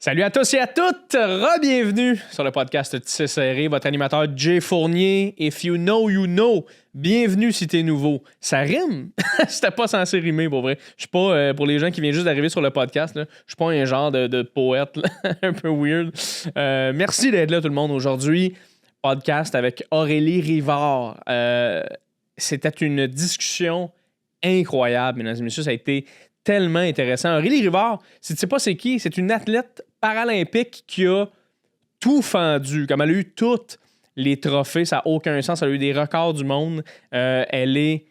Salut à tous et à toutes! Re-bienvenue sur le podcast Tissé Serré, votre animateur Jay Fournier. If you know, you know. Bienvenue si t'es nouveau. Ça rime? C'était pas censé rimer, pour vrai. Je suis pas, pour les gens qui viennent juste d'arriver sur le podcast, je suis pas un genre de poète là, un peu weird. Merci d'être là tout le monde aujourd'hui. Podcast avec Aurélie Rivard. C'était une discussion incroyable, mesdames et messieurs. Ça a été tellement intéressant. Aurélie Rivard, si tu sais pas c'est qui, c'est une athlète paralympique qui a tout fendu. Comme elle a eu tous les trophées, ça n'a aucun sens. Elle a eu des records du monde. Elle est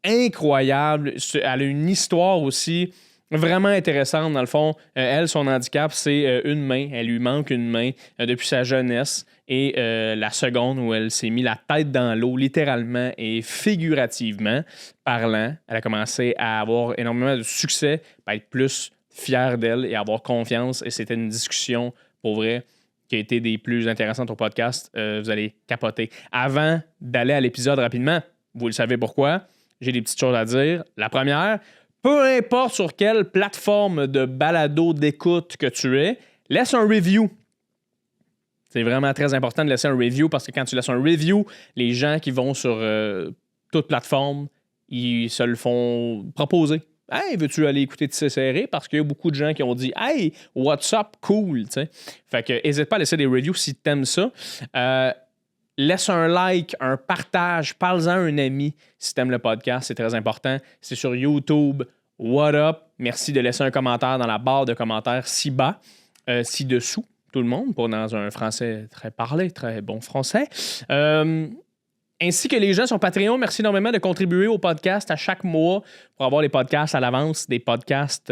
incroyable. Elle a une histoire aussi vraiment intéressante. Dans le fond, elle, son handicap, c'est une main. Elle lui manque une main depuis sa jeunesse. Et la seconde où elle s'est mis la tête dans l'eau, littéralement et figurativement parlant, elle a commencé à avoir énormément de succès, à être plus fière d'elle et avoir confiance. Et c'était une discussion, pour vrai, qui a été des plus intéressantes au podcast. Vous allez capoter. Avant d'aller à l'épisode rapidement, vous le savez pourquoi, j'ai des petites choses à dire. La première, peu importe sur quelle plateforme de balado d'écoute que tu es, laisse un review. C'est vraiment très important de laisser un review parce que quand tu laisses un review, les gens qui vont sur toute plateforme, ils se le font proposer. Hey, veux-tu aller écouter Tissé Serré? Parce qu'il y a beaucoup de gens qui ont dit Hey, what's up, cool. T'sais. Fait que n'hésite pas à laisser des reviews si tu aimes ça. Laisse un like, un partage, parle-en à un ami si tu aimes le podcast, c'est très important. C'est sur YouTube. What up? Merci de laisser un commentaire dans la barre de commentaires ci-bas, ci-dessous. Tout le monde, pour dans un français très parlé, très bon français. Ainsi que les gens sur Patreon, merci énormément de contribuer au podcast à chaque mois pour avoir les podcasts à l'avance, des podcasts,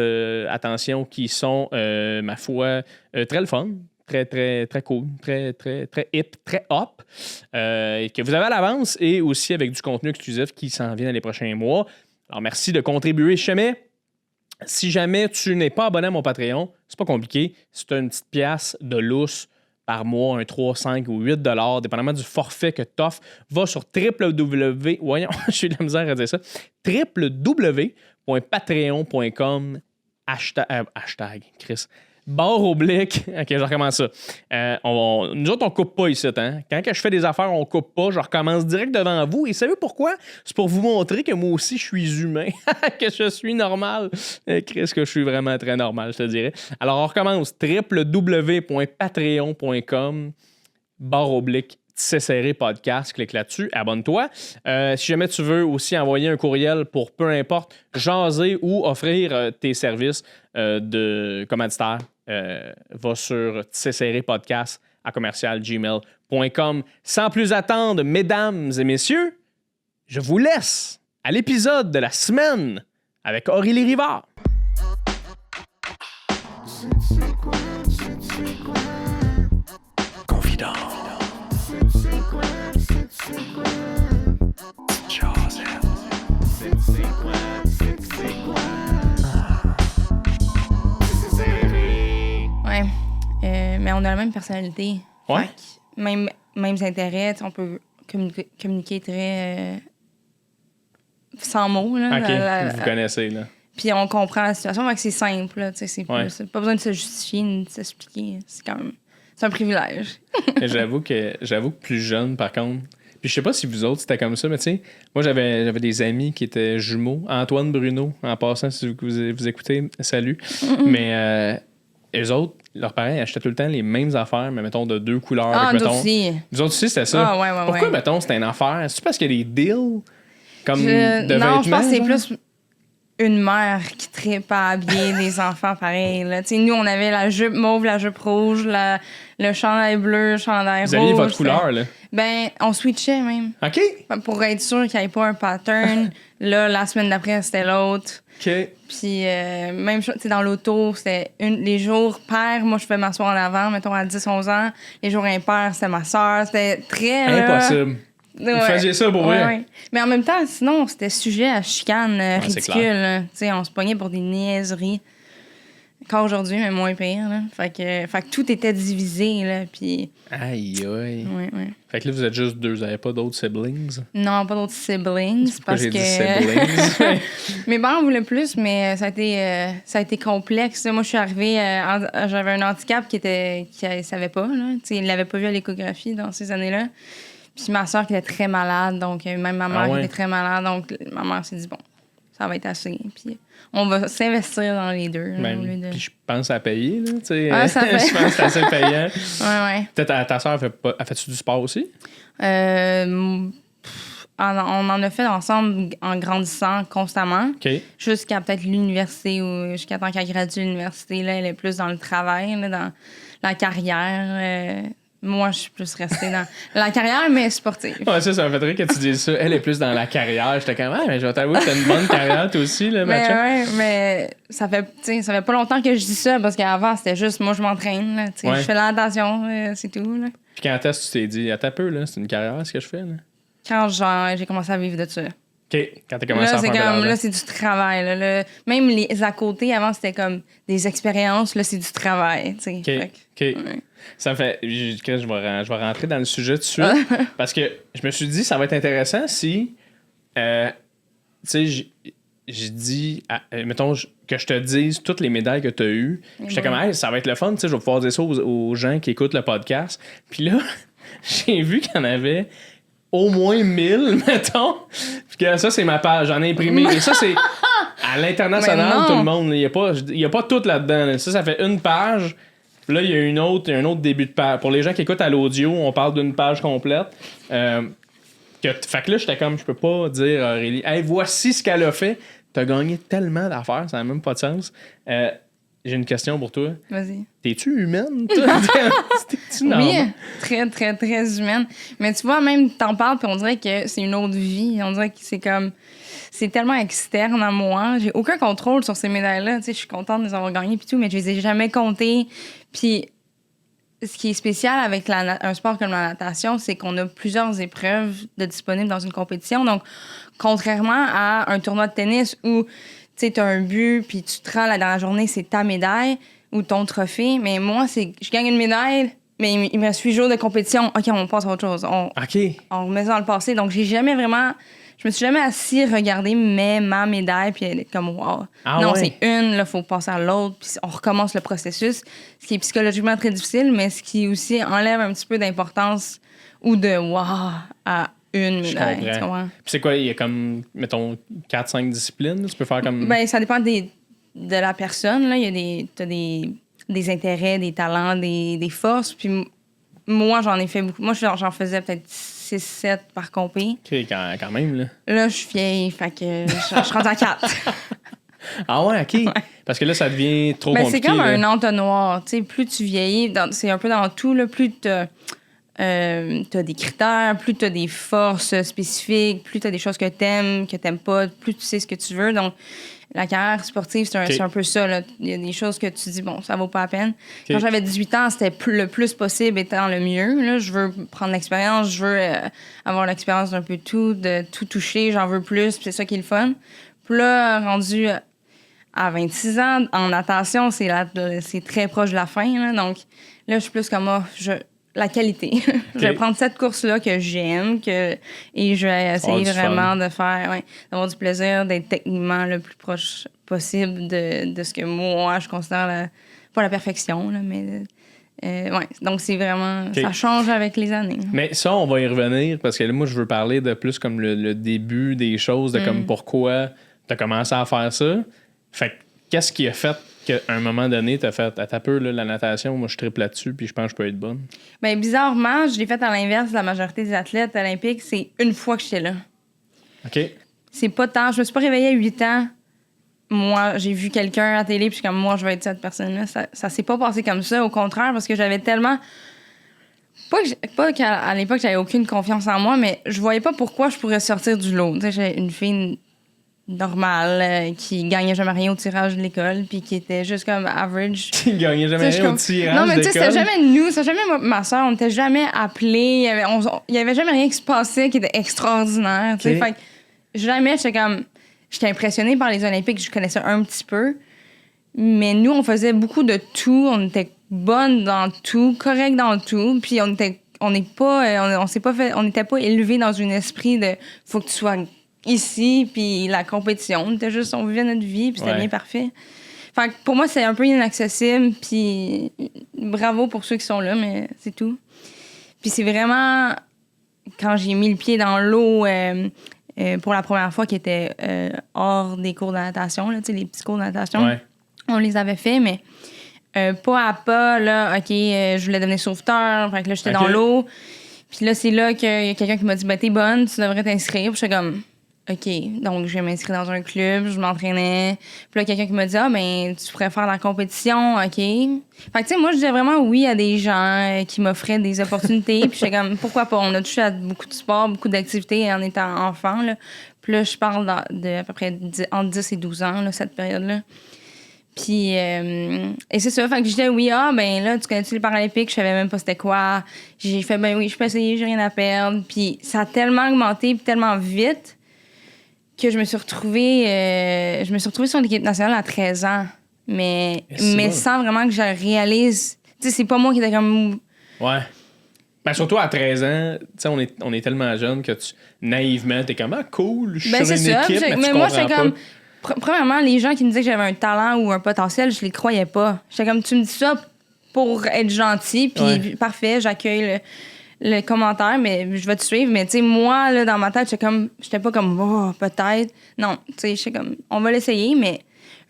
attention, qui sont, ma foi, très le fun, très, très, très cool, très, très, très hip, très hop, que vous avez à l'avance et aussi avec du contenu exclusif qui s'en vient dans les prochains mois. Alors, merci de contribuer. Si jamais tu n'es pas abonné à mon Patreon, c'est pas compliqué. C'est une petite pièce de lousse par mois, un 3, 5 ou 8 $, dépendamment du forfait que tu offres. Va sur Voyons, j'ai de la misère à dire ça. www.patreon.com hashtag Chris. Barre oblique. OK, je recommence ça. Nous autres, on coupe pas ici. Hein? Quand je fais des affaires, on coupe pas. Je recommence direct devant vous. Et savez pourquoi? C'est pour vous montrer que moi aussi, je suis humain. Que je suis normal. Chris, que je suis vraiment très normal, je te dirais. Alors, on recommence. www.patreon.com barre oblique Tissé Serré podcast, clique là-dessus, abonne-toi. Si jamais tu veux aussi envoyer un courriel pour peu importe, jaser ou offrir tes services de commanditaire, va sur Tissé Serré podcast à commercial@gmail.com. Sans plus attendre, mesdames et messieurs, je vous laisse à l'épisode de la semaine avec Aurélie Rivard. Confident. Ouais. Mais on a la même personnalité. Ouais. Mêmes intérêts. On peut communiquer très sans mots. Là, OK, vous connaissez, là. Puis on comprend la situation. Donc c'est simple. Là, c'est pas besoin de se justifier ni de s'expliquer. C'est un privilège. J'avoue que plus jeune, par contre. Puis je sais pas si vous autres, c'était comme ça, mais tu sais, moi, j'avais des amis qui étaient jumeaux. Antoine, Bruno, en passant, si vous écoutez, salut. Mais eux autres, leurs parents achetaient tout le temps les mêmes affaires, mais mettons de 2 couleurs. Ah, avec, nous aussi. Vous autres aussi, c'était ça. Ah, ouais. Pourquoi, mettons, c'était une affaire? C'est-tu parce qu'il y a des deals comme de vêtements? Non, je pense que c'est plus une mère qui trippe à habiller des enfants pareil. Là. Nous, on avait la jupe mauve, la jupe rouge, le chandail bleu, le chandail rouge. Vous aviez votre couleur, là? Ben, on switchait même. OK. Pour être sûr qu'il n'y ait pas un pattern. Là, la semaine d'après, c'était l'autre. OK. Puis, même chose, dans l'auto, c'était les jours pairs, moi, je pouvais m'asseoir en avant, mettons, à 10-11 ans. Les jours impairs, c'était ma soeur. C'était très... Impossible. Vous faisiez ça pour vrai? Ouais. Mais en même temps, sinon, c'était sujet à chicane ridicule. Clair. On se pognait pour des niaiseries. Encore aujourd'hui, mais moins pire. Là. Fait que tout était divisé. Là, puis... Aïe, aïe. Ouais. Fait que là, vous êtes juste deux. Vous n'avez pas d'autres siblings? Non, pas d'autres siblings. Pourquoi parce j'ai que... dit siblings? Mes parents voulaient plus, mais ça a été complexe. Moi, je suis arrivée... j'avais un handicap qu'elle ne savait pas. Là. Il ne l'avait pas vu à l'échographie dans ces années-là. Puis ma soeur qui était très malade, donc même ma mère qui était très malade. Donc ma mère s'est dit, bon, ça va être assez. Puis on va s'investir dans les deux. Puis je pense à payer, là, tu sais. Ça fait... je pense que c'est assez payant. Ouais. Peut-être ta soeur, elle fait-tu du sport aussi? On en a fait ensemble en grandissant constamment. Okay. Jusqu'à peut-être l'université ou jusqu'à temps qu'elle gradue l'université. Là, elle est plus dans le travail, là, dans la carrière. Moi, je suis plus restée dans la carrière, mais sportive. Ouais, ça me fait rire que tu dises ça. Elle est plus dans la carrière. J'étais comme, mais je vais t'avouer que t'as une bonne carrière, toi aussi, là, mais ouais, mais ça fait pas longtemps que je dis ça, parce qu'avant, c'était juste, moi, je m'entraîne, là, je fais la natation, c'est tout, là. Puis quand est-ce que tu t'es dit, attends un peu, là, c'est une carrière, ce que je fais, là? Quand, j'ai commencé à vivre de ça. OK, quand t'as commencé à faire de l'argent. Là, c'est du travail, là. Même les à côté, avant, c'était comme des expériences, là, c'est du travail, tu sais. OK. Ouais. Ça me fait... Je vais rentrer dans le sujet tout de suite. Parce que je me suis dit, ça va être intéressant si... tu sais, j'ai dit... mettons que je te dise toutes les médailles que tu as eues. J'étais comme, hey, ça va être le fun. Tu sais, je vais pouvoir dire ça aux gens qui écoutent le podcast. Puis là, j'ai vu qu'il y en avait au moins 1000, mettons. Puis que ça, c'est ma page. J'en ai imprimé. Et ça, c'est à l'international, tout le monde. Il n'y a pas tout là-dedans. Là. Ça fait une page... Là, il y a un autre début de page. Pour les gens qui écoutent à l'audio, on parle d'une page complète. Fait que là, j'étais comme, je peux pas dire à Aurélie, hey, voici ce qu'elle a fait. T'as gagné tellement d'affaires, ça n'a même pas de sens. J'ai une question pour toi. Vas-y. T'es-tu humaine, toi? T'es-tu normal? Oui, très, très, très humaine. Mais tu vois, même, t'en parles, puis on dirait que c'est une autre vie. On dirait que c'est comme... C'est tellement externe à moi. J'ai aucun contrôle sur ces médailles-là. Tu sais, je suis contente de les avoir gagnées, puis tout, mais je les ai jamais comptées. Puis, ce qui est spécial avec un sport comme la natation, c'est qu'on a plusieurs épreuves de disponibles dans une compétition. Donc, contrairement à un tournoi de tennis où, tu sais, t'as un but, puis tu te rends la dernière journée, c'est ta médaille ou ton trophée. Mais moi, je gagne une médaille, mais il me reste 8 jours de compétition. OK, on passe à autre chose. On remet ça dans le passé. Donc, je me suis jamais assis regarder ma médaille puis être comme wow. C'est une, là, faut passer à l'autre, puis on recommence le processus, ce qui est psychologiquement très difficile, mais ce qui aussi enlève un petit peu d'importance ou de wow à une médaille. Je comprends. Puis c'est quoi, il y a comme, mettons, 4-5 disciplines, tu peux faire comme... Ben, ça dépend de la personne, là. T'as des intérêts, des talents, des forces, puis moi, j'en ai fait beaucoup. Moi, j'en faisais peut-être 6-7 par compé. OK, quand même, là. Là, je suis vieille, fait que je rentre à 4. Ah ouais, OK. Ouais. Parce que là, ça devient trop compliqué. C'est comme un entonnoir. Tu sais, plus tu vieillis, c'est un peu dans tout, là, plus t'as des critères, plus t'as des forces spécifiques, plus t'as des choses que t'aimes pas, plus tu sais ce que tu veux. Donc, la carrière sportive, c'est un peu ça. Là. Il y a des choses que tu dis, bon, ça vaut pas la peine. Okay. Quand j'avais 18 ans, c'était le plus possible étant le mieux. Là. Je veux prendre l'expérience, je veux avoir l'expérience d'un peu tout, de tout toucher, j'en veux plus, puis c'est ça qui est le fun. Puis là, rendu à 26 ans, en natation, c'est très proche de la fin. Là. Donc là, je suis plus comme, la qualité. Okay. Je vais prendre cette course-là que j'aime et je vais essayer vraiment de faire, d'avoir du plaisir, d'être techniquement le plus proche possible de ce que moi, je considère pas la perfection, là, mais donc c'est vraiment... Okay. Ça change avec les années. Mais ça, on va y revenir parce que là, moi, je veux parler de plus comme le début des choses, de comme pourquoi tu as commencé à faire ça. Fait que qu'est-ce qui a fait qu'à un moment donné, t'as fait, à peu, là, la natation, moi, je triple là-dessus, puis je pense que je peux être bonne? Bien, bizarrement, je l'ai fait à l'inverse de la majorité des athlètes olympiques. C'est une fois que j'étais là. OK. C'est pas tant. Je me suis pas réveillée à 8 ans. Moi, j'ai vu quelqu'un à la télé, puis je suis comme, moi, je vais être cette personne-là. Ça s'est pas passé comme ça, au contraire, parce que j'avais tellement... Pas qu'à l'époque, j'avais aucune confiance en moi, mais je voyais pas pourquoi je pourrais sortir du lot. Tu sais, j'avais une fille normale qui gagnait jamais rien au tirage de l'école puis qui était juste comme average. Qui gagnait jamais rien au tirage de l'école? Non, mais tu sais, c'était jamais nous, c'était jamais ma soeur, on n'était jamais appelés, il y avait jamais rien qui se passait qui était extraordinaire. Okay. Fait que jamais, j'étais impressionnée par les Olympiques, je connaissais un petit peu, Mais nous, on faisait beaucoup de tout. On était bonnes dans tout, correctes dans tout. Puis on n'était pas élevés dans un esprit de faut que tu sois ici, puis la compétition. On vivait notre vie, puis c'était bien parfait. Fait que pour moi, c'est un peu inaccessible, puis bravo pour ceux qui sont là, mais c'est tout. Puis c'est vraiment quand j'ai mis le pied dans l'eau pour la première fois, qui était hors des cours de natation, là, les petits cours de natation. Ouais. On les avait fait, mais pas à pas, là, OK, je voulais devenir sauveteur, fait que là, j'étais dans l'eau. Puis là, c'est là qu'il y a quelqu'un qui m'a dit, ben, t'es bonne, tu devrais t'inscrire. Puis j'étais comme, OK, donc je vais m'inscrire dans un club, je m'entraînais. Puis là, quelqu'un qui m'a dit, ah, ben, tu pourrais faire la compétition, OK. Fait que, tu sais, moi, je disais vraiment oui à des gens qui m'offraient des opportunités. Puis j'étais comme, pourquoi pas? On a touché à beaucoup de sports, beaucoup d'activités en étant enfant, là. Puis là, je parle de à peu près entre 10 et 12 ans, là, cette période-là. Puis, et c'est ça, fait que je disais oui, ben là, tu connais-tu les Paralympiques? Je savais même pas c'était quoi. J'ai fait, ben oui, je peux essayer, j'ai rien à perdre. Puis ça a tellement augmenté, puis tellement vite que je me suis retrouvée sur l'équipe nationale à 13 ans. Mais sans vraiment que je réalise. Tu sais, c'est pas moi qui étais comme. Ouais. Ben, surtout à 13 ans, tu sais, on est tellement jeunes que naïvement, t'es comme, cool, je suis sur une équipe, mais moi, j'étais comme. Premièrement, les gens qui me disaient que j'avais un talent ou un potentiel, je les croyais pas. J'étais comme, tu me dis ça pour être gentil, puis parfait, j'accueille le commentaire, mais je vais te suivre. Mais tu sais, moi, là, dans ma tête, j'étais pas comme, oh, peut-être. Non, tu sais, j'étais comme, on va l'essayer, mais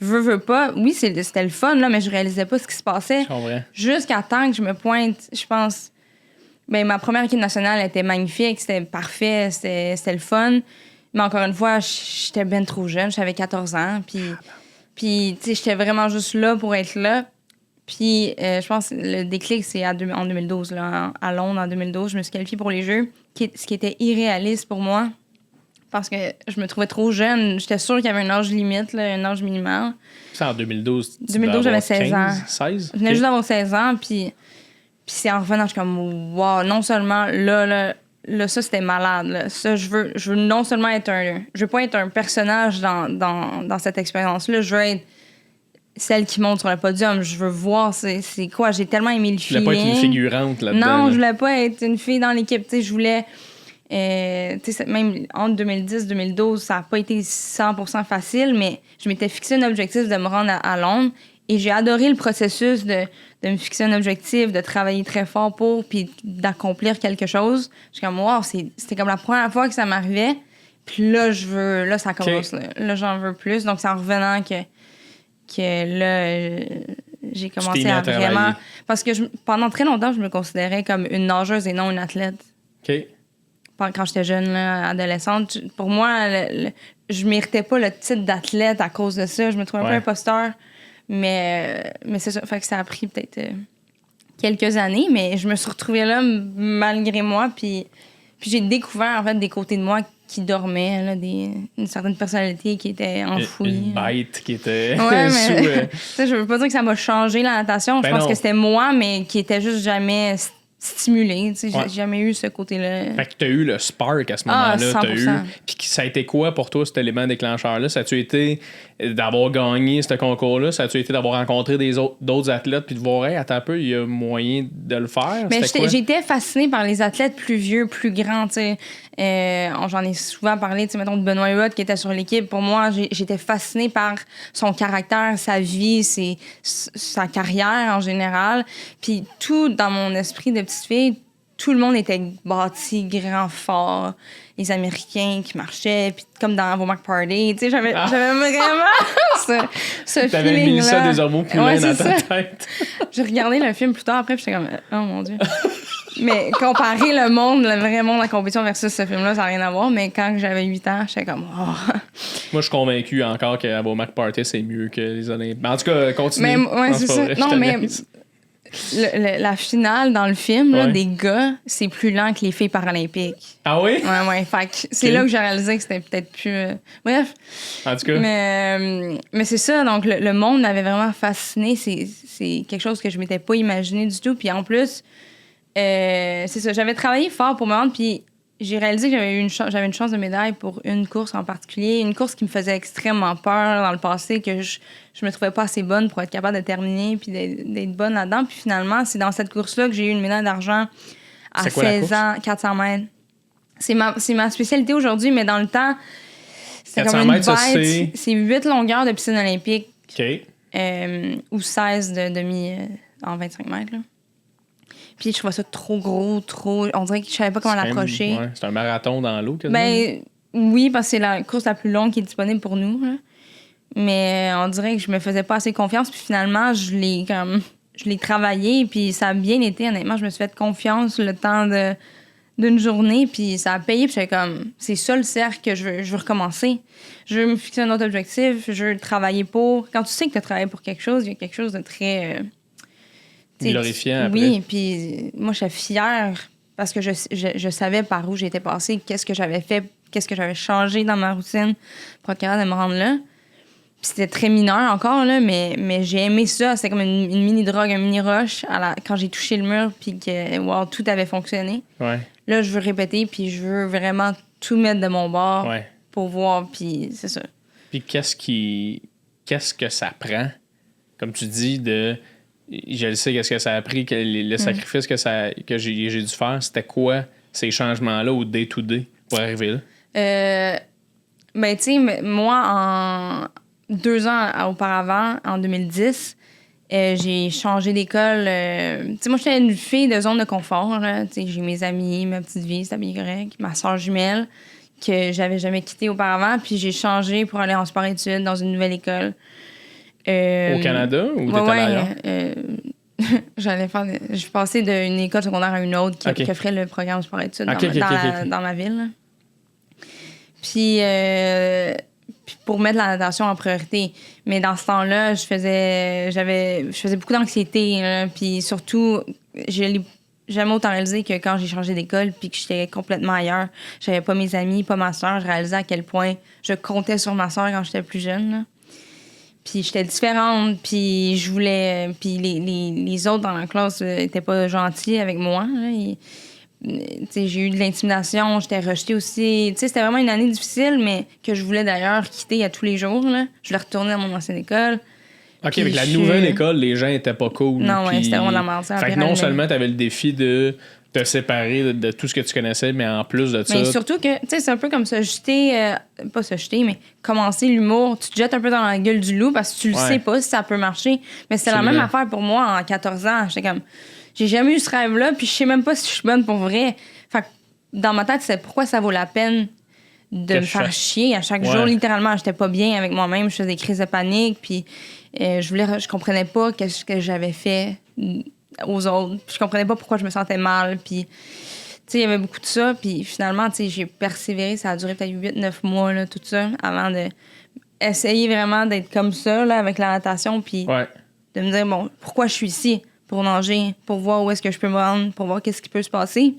veux pas. Oui, c'était le fun, là, mais je réalisais pas ce qui se passait. Jusqu'à temps que je me pointe, je pense. Ben, ma première équipe nationale était magnifique, c'était parfait, c'était le fun. Mais encore une fois, j'étais bien trop jeune. J'avais 14 ans. Puis tu sais, j'étais vraiment juste là pour être là. Puis je pense que le déclic, c'est en 2012. Là, à Londres, en 2012, je me suis qualifiée pour les Jeux, ce qui était irréaliste pour moi. Parce que je me trouvais trop jeune. J'étais sûre qu'il y avait un âge limite, là, un âge minimal. C'est en 2012. 2012, j'avais 16 ans. 16? Je venais juste d'avoir 16 ans. Puis c'est en revenant, je suis comme, wow, non seulement là, ça, c'était malade. Là. Ça, je veux non seulement être je veux pas être un personnage dans cette expérience-là. Je veux être celle qui monte sur le podium. Je veux voir c'est quoi. J'ai tellement aimé le feeling. Tu voulais pas être une figurante là-dedans. Non, je voulais pas être une fille dans l'équipe. Tu sais, je voulais... même entre 2010 et 2012, ça a pas été 100% facile, mais je m'étais fixé un objectif de me rendre à Londres. Et j'ai adoré le processus de me fixer un objectif, de travailler très fort puis d'accomplir quelque chose. Je suis comme, wow, c'était comme la première fois que ça m'arrivait. Puis là, ça commence. Okay. Là, j'en veux plus. Donc, c'est en revenant que là, j'ai commencé à vraiment... Parce que pendant très longtemps, je me considérais comme une nageuse et non une athlète. OK. Quand j'étais jeune, là, adolescente, pour moi, je méritais pas le titre d'athlète à cause de ça. Je me trouvais un peu imposteur. Mais c'est ça. Fait que ça a pris peut-être quelques années, mais je me suis retrouvée là malgré moi. Puis j'ai découvert, en fait, des côtés de moi qui dormaient, là, une certaine personnalité qui était enfouie. Une bête qui était sous... Je veux pas dire que ça m'a changé la natation. Je pense que c'était moi, mais qui était juste jamais stimulé. J'ai jamais eu ce côté-là. Fait que t'as eu le spark à ce moment-là. Puis ça a été quoi pour toi, cet élément déclencheur-là? Ça a-tu été d'avoir gagné ce concours-là? Ça a-tu été d'avoir rencontré d'autres athlètes puis de voir, hey, attends un peu, il y a moyen de le faire? Mais j'étais fascinée par les athlètes plus vieux, plus grands. J'en ai souvent parlé, mettons, de Benoît Huot qui était sur l'équipe. Pour moi, j'étais fascinée par son caractère, sa vie, sa carrière en général. Puis tout dans mon esprit de petite fille, tout le monde était bâti, grand, fort. Les Américains qui marchaient, puis comme dans Vaumark Party. Tu sais, j'avais vraiment ce feeling-là. T'avais mis ça des hormones poulains dans ta tête. J'ai regardé le film plus tard après, puis j'étais comme, oh mon Dieu. Mais comparer le vrai monde de la compétition versus ce film-là, ça n'a rien à voir. Mais quand j'avais 8 ans, j'étais comme, oh. Moi, je suis convaincu encore qu'à Vaumark Party, c'est mieux que les Olympiques. En tout cas, continue. Mais, c'est ça. Non, mais la finale dans le film, là, des gars, c'est plus lent que les filles paralympiques. Ah oui? Ouais. Fait que c'est là que j'ai réalisé que c'était peut-être plus... Bref. En tout cas. Mais c'est ça. Donc, le monde m'avait vraiment fasciné. C'est quelque chose que je m'étais pas imaginé du tout. Puis en plus, c'est ça. J'avais travaillé fort pour me rendre. Puis j'ai réalisé que j'avais une chance de médaille pour une course en particulier, une course qui me faisait extrêmement peur dans le passé, que je me trouvais pas assez bonne pour être capable de terminer puis d'être bonne là-dedans. Puis finalement, c'est dans cette course-là que j'ai eu une médaille d'argent à 16 ans, 400 mètres. C'est ma spécialité aujourd'hui, mais dans le temps, c'était comme une bête. C'est 8 longueurs de piscine olympique. OK. Ou 16 de demi en 25 mètres, là. Puis je trouvais ça trop gros, trop... On dirait que je savais pas comment l'approcher. Ouais, c'est un marathon dans l'eau, quasiment. Ben, oui, parce que c'est la course la plus longue qui est disponible pour nous, là. Mais on dirait que je me faisais pas assez confiance. Puis finalement, je l'ai travaillé. Puis ça a bien été, honnêtement. Je me suis fait confiance le temps d'une journée. Puis ça a payé. Puis j'étais comme... C'est ça le cercle que je veux recommencer. Je veux me fixer un autre objectif. Je veux travailler pour... Quand tu sais que tu as travaillé pour quelque chose, il y a quelque chose de très... glorifiant après. Oui, puis moi, je suis fière parce que je savais par où j'étais passée, qu'est-ce que j'avais fait, qu'est-ce que j'avais changé dans ma routine pour être capable de me rendre là. Puis c'était très mineur encore, là, mais j'ai aimé ça. C'était comme une mini-drogue, un mini-rush quand j'ai touché le mur puis que wow, tout avait fonctionné. Ouais. Là, je veux répéter puis je veux vraiment tout mettre de mon bord pour voir, puis c'est ça. Puis qu'est-ce que ça prend, comme tu dis, je le sais, qu'est-ce que ça a pris, le sacrifice que j'ai dû faire, c'était quoi ces changements-là au day-to-day pour arriver là? Ben, tu sais, moi, en 2 ans auparavant, en 2010, j'ai changé d'école. Tu sais, moi, j'étais une fille de zone de confort. Tu sais, j'ai mes amis, ma petite vie, c'était bien correct. Ma soeur jumelle, que j'avais jamais quittée auparavant. Puis j'ai changé pour aller en sport-études dans une nouvelle école. Au Canada ou t'étais ailleurs? Je passais d'une école secondaire à une autre qui offrait le programme sport-études dans ma ville. Là. Puis pour mettre la natation en priorité. Mais dans ce temps-là, je faisais beaucoup d'anxiété. Là, puis surtout, je l'ai jamais autant réalisé que quand j'ai changé d'école puis que j'étais complètement ailleurs. J'avais pas mes amis, pas ma soeur. Je réalisais à quel point je comptais sur ma soeur quand j'étais plus jeune. Là. Puis j'étais différente, puis je voulais... Puis les autres dans la classe étaient pas gentils avec moi. J'ai eu de l'intimidation, j'étais rejetée aussi. T'sais, c'était vraiment une année difficile, mais que je voulais d'ailleurs quitter à tous les jours. Là. Je voulais retourner à mon ancienne école. OK, avec la nouvelle école, les gens étaient pas cool. Non, ouais, c'était vraiment de la merde. Fait que non seulement t'avais le défi de te séparer de tout ce que tu connaissais, mais en plus de ça... Mais surtout que, tu sais, c'est un peu comme se jeter... pas se jeter, mais commencer l'humour. Tu te jettes un peu dans la gueule du loup parce que tu le sais pas si ça peut marcher. Mais c'est la même affaire pour moi en 14 ans. J'étais comme... J'ai jamais eu ce rêve-là, puis je sais même pas si je suis bonne pour vrai. Fait que dans ma tête, c'est pourquoi ça vaut la peine de me faire chier à chaque jour. Littéralement, j'étais pas bien avec moi-même. Je faisais des crises de panique, puis je comprenais pas ce que j'avais fait aux autres. Je comprenais pas pourquoi je me sentais mal, puis... Tu sais, il y avait beaucoup de ça, puis finalement, tu sais, j'ai persévéré. Ça a duré peut-être 8-9 mois, là, tout ça, avant de essayer vraiment d'être comme ça, là, avec la natation, puis de me dire, bon, pourquoi je suis ici? Pour nager, pour voir où est-ce que je peux me rendre, pour voir qu'est-ce qui peut se passer.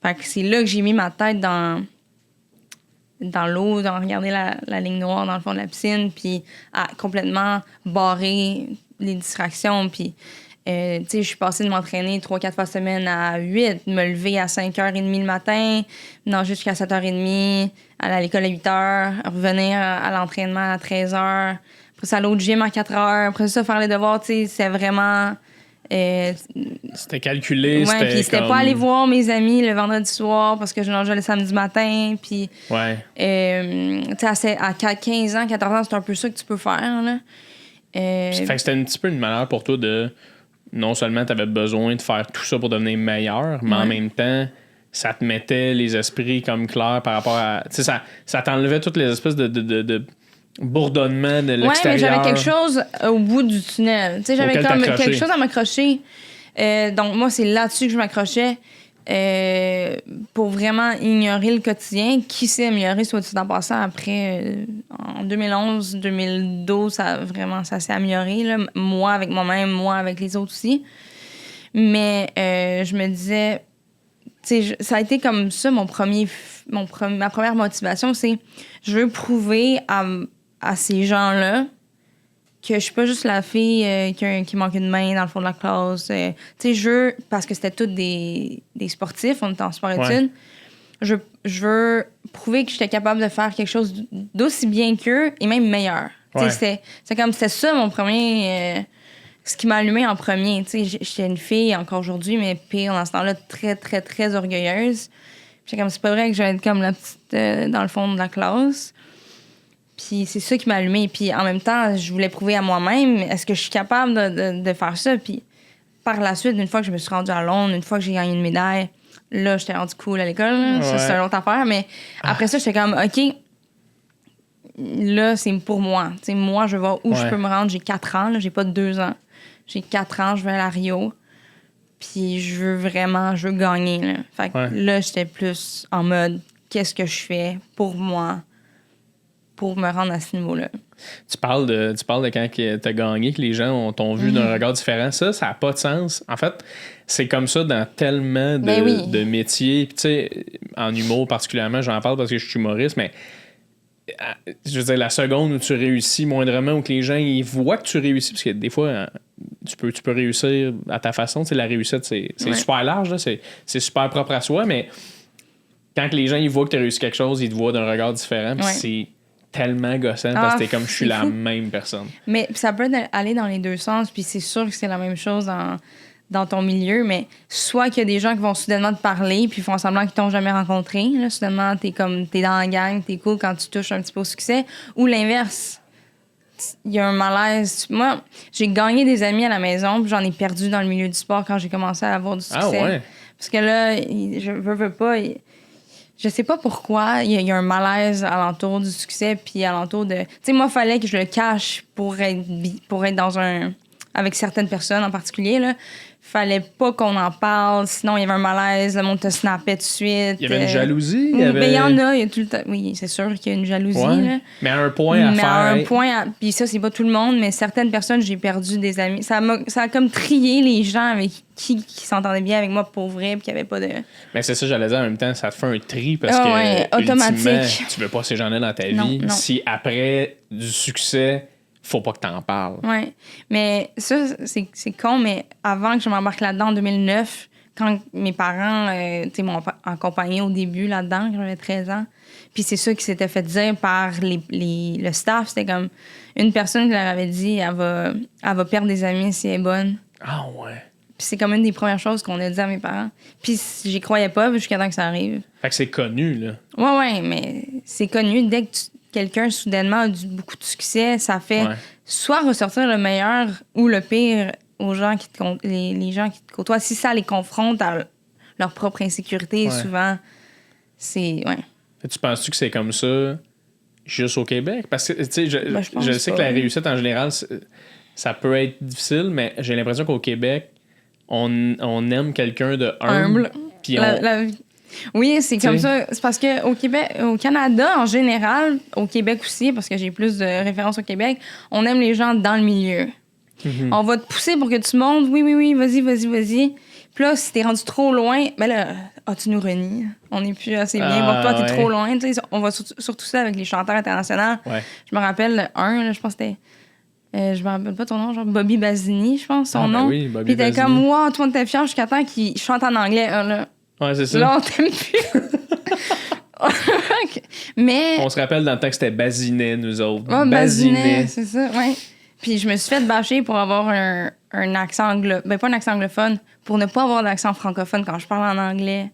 Fait que c'est là que j'ai mis ma tête dans l'eau, dans regarder la ligne noire dans le fond de la piscine, puis à complètement barrer les distractions, puis... tu sais, je suis passée de m'entraîner 3-4 fois semaine à 8, me lever à 5h30 le matin, nager jusqu'à 7h30, aller à l'école à 8h, revenir à l'entraînement à 13h, après ça aller au gym à 4h, après ça faire les devoirs, tu sais, c'est vraiment... c'était calculé, ouais, puis c'était pas aller voir mes amis le vendredi soir parce que je nageais le samedi matin, puis... tu sais, à 15 ans, 14 ans, c'est un peu ça que tu peux faire, là. Fait que c'était un petit peu une manière pour toi de... Non seulement tu avais besoin de faire tout ça pour devenir meilleur, mais en même temps, ça te mettait les esprits comme clairs par rapport à... Tu sais, ça t'enlevait toutes les espèces de bourdonnement de l'extérieur. Ouais, mais j'avais quelque chose au bout du tunnel. Tu sais, j'avais comme quelque chose à m'accrocher. Donc, moi, c'est là-dessus que je m'accrochais pour vraiment ignorer le quotidien qui s'est amélioré, soit dit en passant, après, en 2011, 2012, ça s'est amélioré, là. Moi avec moi-même, moi avec les autres aussi. Mais je me disais, tu sais, ça a été comme ça ma première motivation, c'est je veux prouver à ces gens-là que je suis pas juste la fille qui manque une main dans le fond de la classe. Tu sais, parce que c'était tous des sportifs, on était en sport-études. je veux prouver que j'étais capable de faire quelque chose d'aussi bien qu'eux et même meilleur. Ouais. C'était ça mon premier... ce qui m'a allumé en premier. J'étais une fille, encore aujourd'hui, mais pire, dans ce temps-là, très, très, très orgueilleuse. J'étais comme, c'est pas vrai que je vais être comme la petite dans le fond de la classe. Puis c'est ça qui m'a allumé. Puis en même temps, je voulais prouver à moi-même, est-ce que je suis capable de faire ça? Puis par la suite, une fois que je me suis rendue à Londres, une fois que j'ai gagné une médaille, là, j'étais rendue cool à l'école. Ouais. Ça, c'est une autre affaire. Mais après ça, j'étais comme, OK, là, c'est pour moi. T'sais, moi, je vais où je peux me rendre. J'ai 4 ans, là, j'ai pas 2 ans. J'ai 4 ans, je vais aller à Rio. Puis je veux gagner. Là. Fait que là, j'étais plus en mode, qu'est-ce que je fais pour moi pour me rendre à ce niveau-là. Tu parles de quand tu as gagné, que les gens t'ont vu d'un regard différent. Ça n'a pas de sens. En fait, c'est comme ça dans tellement de métiers. Puis tu sais, en humour particulièrement, j'en parle parce que je suis humoriste, mais je veux dire, la seconde où tu réussis moindrement, ou que les gens ils voient que tu réussis, parce que des fois, tu peux réussir à ta façon. Tu sais, la réussite, c'est super large, là, c'est super propre à soi, mais quand les gens ils voient que tu as réussi quelque chose, ils te voient d'un regard différent, puis c'est tellement gossant parce que t'es comme, je suis la même personne. Mais ça peut aller dans les deux sens, puis c'est sûr que c'est la même chose dans ton milieu, mais soit qu'il y a des gens qui vont soudainement te parler puis font semblant qu'ils t'ont jamais rencontré. Là, soudainement, t'es dans la gang, t'es cool quand tu touches un petit peu au succès. Ou l'inverse. Il y a un malaise. Moi, j'ai gagné des amis à la maison, puis j'en ai perdu dans le milieu du sport quand j'ai commencé à avoir du succès. Ah ouais? Parce que là, je veux pas... Je sais pas pourquoi il y a un malaise alentour du succès puis alentour de... Tu sais, moi, il fallait que je le cache pour être dans un... Avec certaines personnes en particulier, là. Fallait pas qu'on en parle, sinon il y avait un malaise, le monde te snappait tout de suite. Il y avait une jalousie? Il y en a, il y a tout le temps... Oui, c'est sûr qu'il y a une jalousie, là. Mais à un point à faire... Puis ça, c'est pas tout le monde, mais certaines personnes, j'ai perdu des amis. Ça a comme trié les gens avec qui s'entendaient bien avec moi pour vrai, puis qu'il y avait pas de... Mais c'est ça, j'allais dire, en même temps, ça te fait un tri parce que automatique. Tu veux pas ces gens-là dans ta vie. Non. Si après du succès... faut pas que t'en parles. Oui. Mais ça, c'est con, mais avant que je m'embarque là-dedans en 2009, quand mes parents m'ont accompagné au début là-dedans, quand j'avais 13 ans, puis c'est ça qui s'était fait dire par le staff, c'était comme une personne qui leur avait dit elle va perdre des amis si elle est bonne. Ah ouais. Puis c'est comme une des premières choses qu'on a dit à mes parents. Puis j'y croyais pas jusqu'à temps que ça arrive. Fait que c'est connu, là. Ouais, mais c'est connu. Dès que quelqu'un soudainement a beaucoup de succès, ça fait soit ressortir le meilleur ou le pire aux gens les gens qui te côtoient. Si ça les confronte à leur propre insécurité, souvent, c'est... Ouais. Tu penses-tu que c'est comme ça juste au Québec? Parce que, tu sais, je sais que la réussite, en général, ça peut être difficile, mais j'ai l'impression qu'au Québec, on aime quelqu'un de humble. Puis oui, c'est comme ça. C'est parce qu'au Québec, au Canada, en général, au Québec aussi, parce que j'ai plus de références au Québec, on aime les gens dans le milieu. Mm-hmm. On va te pousser pour que tu montes. Oui, vas-y. Puis là, si t'es rendu trop loin, ben là, tu nous renies. On n'est plus assez bien. Bon, toi, t'es trop loin. T'sais, on va surtout ça avec les chanteurs internationaux. Ouais. Je me rappelle là, je pense que c'était... je me rappelle pas ton nom, genre Bobby Basini, je pense, son nom. Oui, Bobby Basini. Puis t'es comme, wow, toi, t'es fier jusqu'à temps qu'il chante en anglais. Là. Ouais, c'est ça. Là, on t'aime plus. Mais... On se rappelle dans le temps que c'était Basinet, nous autres. Ouais, Basinet, c'est ça, ouais. Puis je me suis fait bâcher pour avoir un accent anglophone. Ben, pas un accent anglophone, pour ne pas avoir d'accent francophone quand je parle en anglais.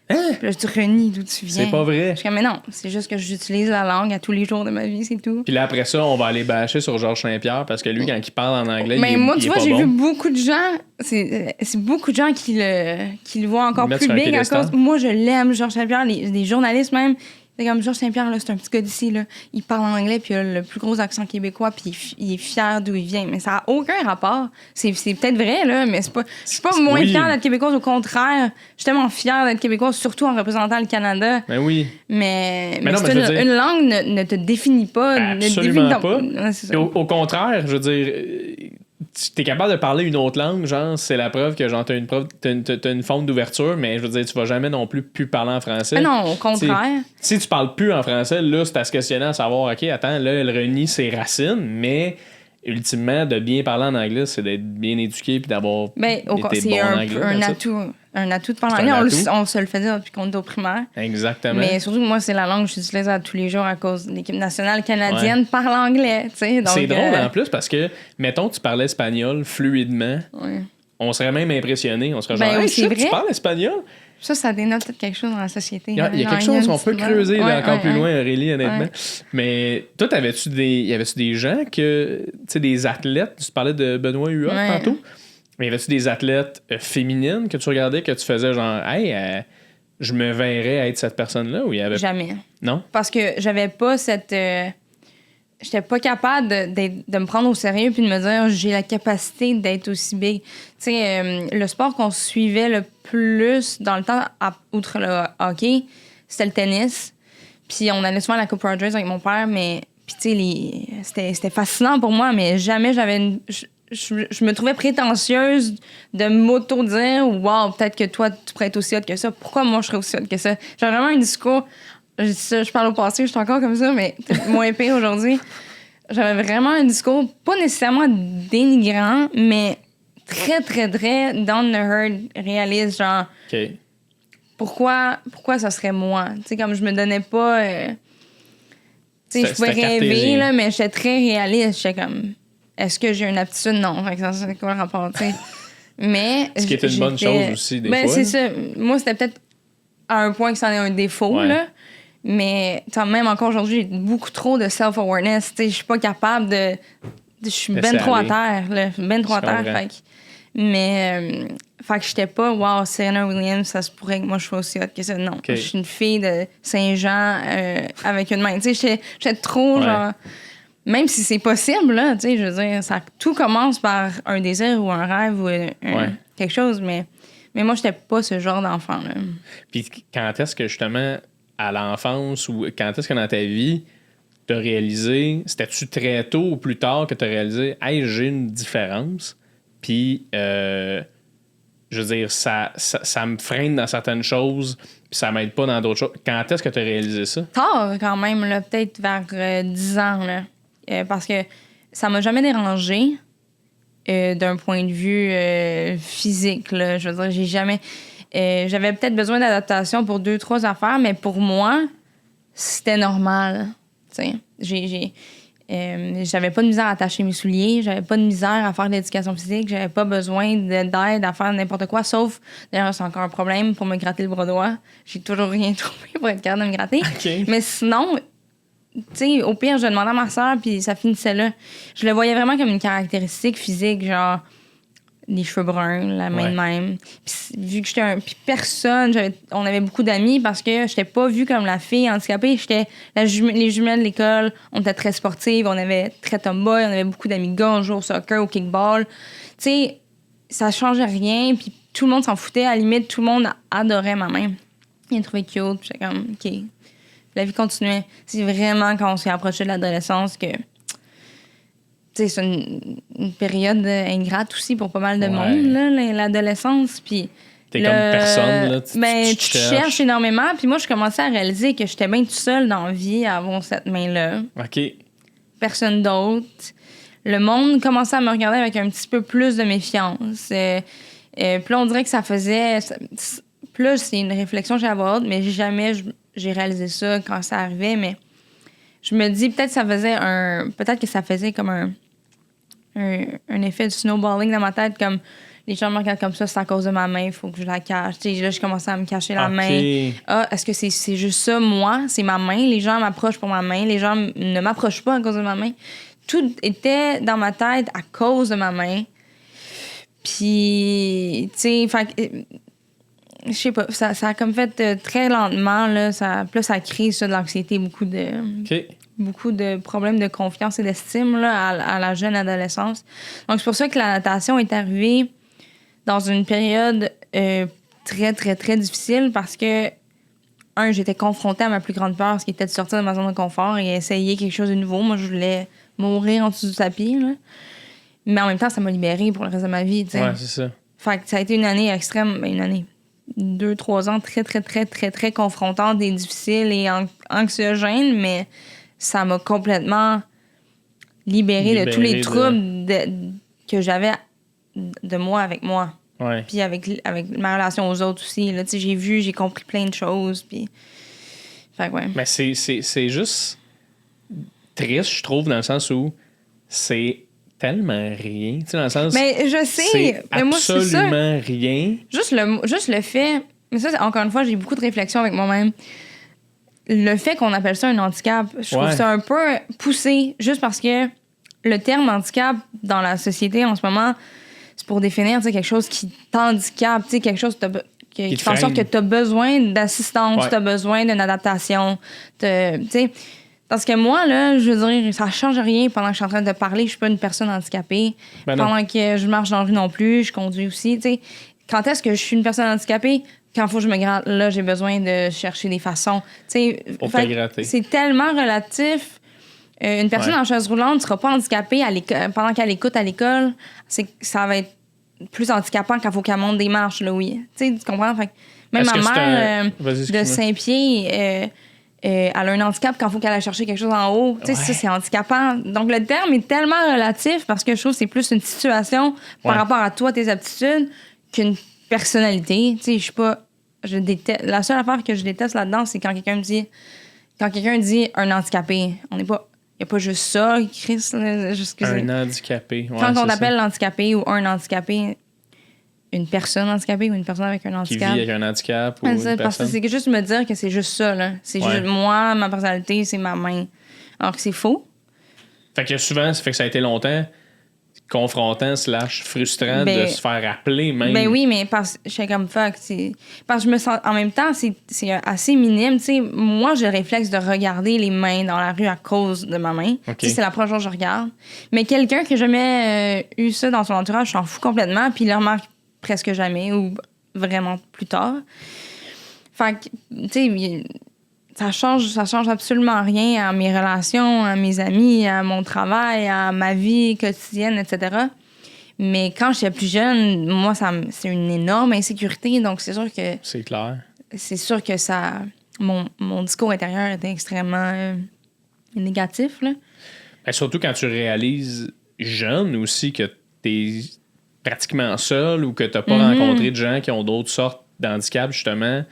Hein? Puis là, je te renie d'où tu viens. C'est pas vrai. Je suis comme, mais non, c'est juste que j'utilise la langue à tous les jours de ma vie, c'est tout. Puis là, après ça, on va aller bâcher sur Georges Saint-Pierre parce que lui, quand il parle en anglais, mais il moi, est tu vois, j'ai vu beaucoup de gens, c'est beaucoup de gens qui le voient encore plus big à cause. Moi, je l'aime, Georges Saint-Pierre, des journalistes même. C'est comme Georges Saint-Pierre, là, c'est un petit gars d'ici, là. Il parle en anglais, puis il a le plus gros accent québécois, puis il est fier d'où il vient. Mais ça n'a aucun rapport. C'est peut-être vrai, là, mais je suis pas moins fière d'être québécoise. Au contraire, je suis tellement fière d'être québécoise, surtout en représentant le Canada. Ben oui. Mais une langue ne te définit pas. Absolument pas. Ouais, au contraire, je veux dire... T'es capable de parler une autre langue, genre, c'est la preuve que genre t'as une forme d'ouverture, mais je veux dire, tu vas jamais non plus parler en français. Mais non, au contraire. Si tu parles plus en français, là, c'est à se questionner à savoir, OK, attends, là, elle renie ses racines, mais ultimement, de bien parler en anglais, c'est d'être bien éduqué puis d'avoir été bon en anglais. C'est un atout. un atout de parler C'est un anglais. atout. On se le faisait depuis qu'on était au primaire. Exactement. Mais surtout, moi, c'est la langue que j'utilise à tous les jours à cause de l'équipe nationale canadienne parle anglais. Donc, c'est drôle en plus parce que, mettons, tu parlais espagnol fluidement, ouais. on serait même impressionné. On serait genre, Ben oui, hey, c'est shit, vrai. tu parles espagnol? Ça dénote peut-être quelque chose dans la société. Il y a quelque chose qu'on peut creuser là, encore plus loin, Aurélie, honnêtement. Ouais. Mais toi, y avait-tu des gens que, tu sais, des athlètes, tu parlais de Benoît Huot Ouais. tantôt, mais y avait-tu des athlètes féminines que tu regardais, que tu faisais genre, hey, je me verrais être cette personne-là, ou il y avait. Jamais. Non? Parce que j'avais pas cette. J'étais pas capable de me prendre au sérieux puis de me dire j'ai la capacité d'être aussi big. Tu sais, le sport qu'on suivait le plus dans le temps, outre le hockey, c'était le tennis. Puis on allait souvent à la Coupe Rogers avec mon père, mais puis tu sais, c'était fascinant pour moi, mais jamais j'avais je me trouvais prétentieuse de m'auto-dire wow, peut-être que toi, tu pourrais être aussi hot que ça. Pourquoi moi, je serais aussi hot que ça? J'ai vraiment un discours. Je dis ça, je parle au passé, je suis encore comme ça, mais moins pire aujourd'hui. J'avais vraiment un discours pas nécessairement dénigrant, mais très, très, très down the herd, réaliste, genre OK. pourquoi ça serait moi? Tu sais, comme je me donnais pas... tu sais, je pouvais C'était rêver, cartésien. là, mais j'étais très réaliste. J'étais comme, est-ce que j'ai une aptitude? Non. Fait que ça, c'est quoi le rapport, tu sais? Mais... Ce qui est une bonne j'étais- chose aussi, des ben, fois. c'est là. ça. Moi, c'était peut-être à un point que c'en est un défaut, Ouais. là. Mais même encore aujourd'hui, j'ai beaucoup trop de self-awareness. Je suis pas capable de... Je suis Laisser ben trop à aller. terre, là. Ben trop à Je terre. comprends. Fait que j'étais pas, wow, Serena Williams, ça se pourrait que moi je sois aussi hot que ça. Non. OK. Je suis une fille de Saint-Jean avec une main. Tu sais, j'étais trop, Ouais. genre. Même si c'est possible, là, tu sais, je veux dire, tout commence par un désir ou un rêve ou quelque chose, mais moi, j'étais pas ce genre d'enfant-là. Puis quand est-ce que justement, à l'enfance ou quand est-ce que dans ta vie, t'as réalisé, c'était-tu très tôt ou plus tard que t'as réalisé, hey, j'ai une différence, puis je veux dire, ça me freine dans certaines choses, puis ça m'aide pas dans d'autres choses. Quand est-ce que t'as réalisé ça? Tard, quand même, là, peut-être vers 10 ans, là. Parce que ça m'a jamais dérangé d'un point de vue physique, là. Je veux dire, j'ai jamais... j'avais peut-être besoin d'adaptation pour 2-3 affaires, mais pour moi, c'était normal, tu sais. J'avais pas de misère à attacher mes souliers, j'avais pas de misère à faire de l'éducation physique, j'avais pas besoin d'aide à faire n'importe quoi, sauf, d'ailleurs, c'est encore un problème pour me gratter le bras droit. J'ai toujours rien trouvé pour être capable de me gratter. OK. Mais sinon, tu sais, au pire, je demandais à ma soeur, puis ça finissait là. Je le voyais vraiment comme une caractéristique physique, genre les cheveux bruns, la main de même. Puis vu que j'étais puis personne, on avait beaucoup d'amis parce que j'étais pas vue comme la fille handicapée, j'étais les jumelles de l'école, on était très sportives, on avait très tomboy, on avait beaucoup d'amis gars, on jouait au soccer, au kickball. Tu sais, ça changeait rien, puis tout le monde s'en foutait, à la limite, tout le monde adorait ma main. Il trouvait cute, puis j'étais comme, OK. La vie continuait. C'est vraiment quand on s'est approché de l'adolescence que... Tu sais, c'est une période ingrate aussi pour pas mal de monde, là, l'adolescence. Puis... T'es comme personne, là. Tu cherches énormément. Puis moi, je commençais à réaliser que j'étais bien toute seule dans la vie à avoir cette main-là. OK. Personne d'autre. Le monde commençait à me regarder avec un petit peu plus de méfiance. Puis là, on dirait que ça faisait... Plus, c'est une réflexion que j'ai à voix haute, mais jamais j'ai réalisé ça quand ça arrivait. Mais je me dis, peut-être que ça faisait comme un effet de snowballing dans ma tête, comme les gens me regardent comme ça, c'est à cause de ma main, il faut que je la cache. Tu sais, là, je commençais à me cacher la main. Ah, est-ce que c'est juste ça, moi? C'est ma main. Les gens m'approchent pour ma main. Les gens ne m'approchent pas à cause de ma main. Tout était dans ma tête à cause de ma main. Puis, tu sais, je sais pas, ça a comme fait très lentement, là. Puis là, ça crée ça, de l'anxiété, beaucoup de problèmes de confiance et d'estime là, à la jeune adolescence. Donc, c'est pour ça que la natation est arrivée dans une période très, très, très difficile parce que, j'étais confrontée à ma plus grande peur, ce qui était de sortir de ma zone de confort et essayer quelque chose de nouveau. Moi, je voulais mourir en dessous du tapis, là. Mais en même temps, ça m'a libérée pour le reste de ma vie, tu sais. Ouais, c'est ça. Fait que ça a été une année extrême, une année, 2-3 ans très, très, très, très, très confrontante et difficile et anxiogène, mais ça m'a complètement libérée de tous les troubles que j'avais de moi avec moi. Ouais. Puis avec ma relation aux autres aussi, là, tu sais, j'ai compris plein de choses, puis... Fait que ouais. Mais c'est juste triste, je trouve, dans le sens où c'est tellement rien, tu sais, dans le sens... Mais je sais, c'est mais moi, c'est ça. absolument rien. Juste le fait... Mais ça, encore une fois, j'ai beaucoup de réflexions avec moi-même. Le fait qu'on appelle ça un handicap, je trouve ça un peu poussé, juste parce que le terme handicap dans la société en ce moment, c'est pour définir quelque chose qui t'handicape, quelque chose qui fait en sorte que tu as besoin d'assistance, tu as besoin d'une adaptation. Parce que moi, là, je veux dire, ça change rien pendant que je suis en train de parler. Je suis pas une personne handicapée. Pendant que je marche dans la rue non plus, je conduis aussi. T'sais. Quand est-ce que je suis une personne handicapée? Quand il faut que je me gratte, là, j'ai besoin de chercher des façons. Pour te gratter. C'est tellement relatif. Une personne en chaise roulante ne sera pas handicapée pendant qu'elle écoute à l'école. Ça va être plus handicapant quand il faut qu'elle monte des marches, là, oui. Tu comprends? Fait, même ma mère de Saint-Pied, elle a un handicap quand il faut qu'elle aille chercher quelque chose en haut. Ça, c'est handicapant. Donc, le terme est tellement relatif parce que je trouve que c'est plus une situation par rapport à toi, tes aptitudes, qu'une personnalité. Tu sais, je suis pas... Je déteste... La seule affaire que je déteste là-dedans, c'est quand quelqu'un dit un handicapé. On n'est pas... Il n'y a pas juste ça, Chris. Un handicapé. Ouais, quand on appelle l'handicapé ou un handicapé, une personne handicapée ou une personne avec un handicap. Qui vit avec un handicap ou une personne. Parce que c'est juste me dire que c'est juste ça, là. C'est juste moi, ma personnalité, c'est ma main. Alors que c'est faux. Fait que souvent, ça fait que ça a été longtemps confrontant / frustrant de se faire appeler même. Ben oui, mais parce que je suis comme fuck. Parce que je me sens... En même temps, c'est assez minime. T'sais, moi, j'ai le réflexe de regarder les mains dans la rue à cause de ma main. Okay. C'est la première chose que je regarde. Mais quelqu'un qui n'a jamais eu ça dans son entourage, s'en fout complètement, puis il le remarque presque jamais ou vraiment plus tard. Fait que, tu sais, ça change absolument rien à mes relations, à mes amis, à mon travail, à ma vie quotidienne, etc. Mais quand j'étais plus jeune, moi, c'est une énorme insécurité. Donc, c'est sûr que... C'est clair. C'est sûr que ça... Mon discours intérieur était extrêmement négatif, là. Ben, surtout quand tu réalises jeune aussi que t'es pratiquement seul ou que t'as pas rencontré de gens qui ont d'autres sortes d'handicap, justement...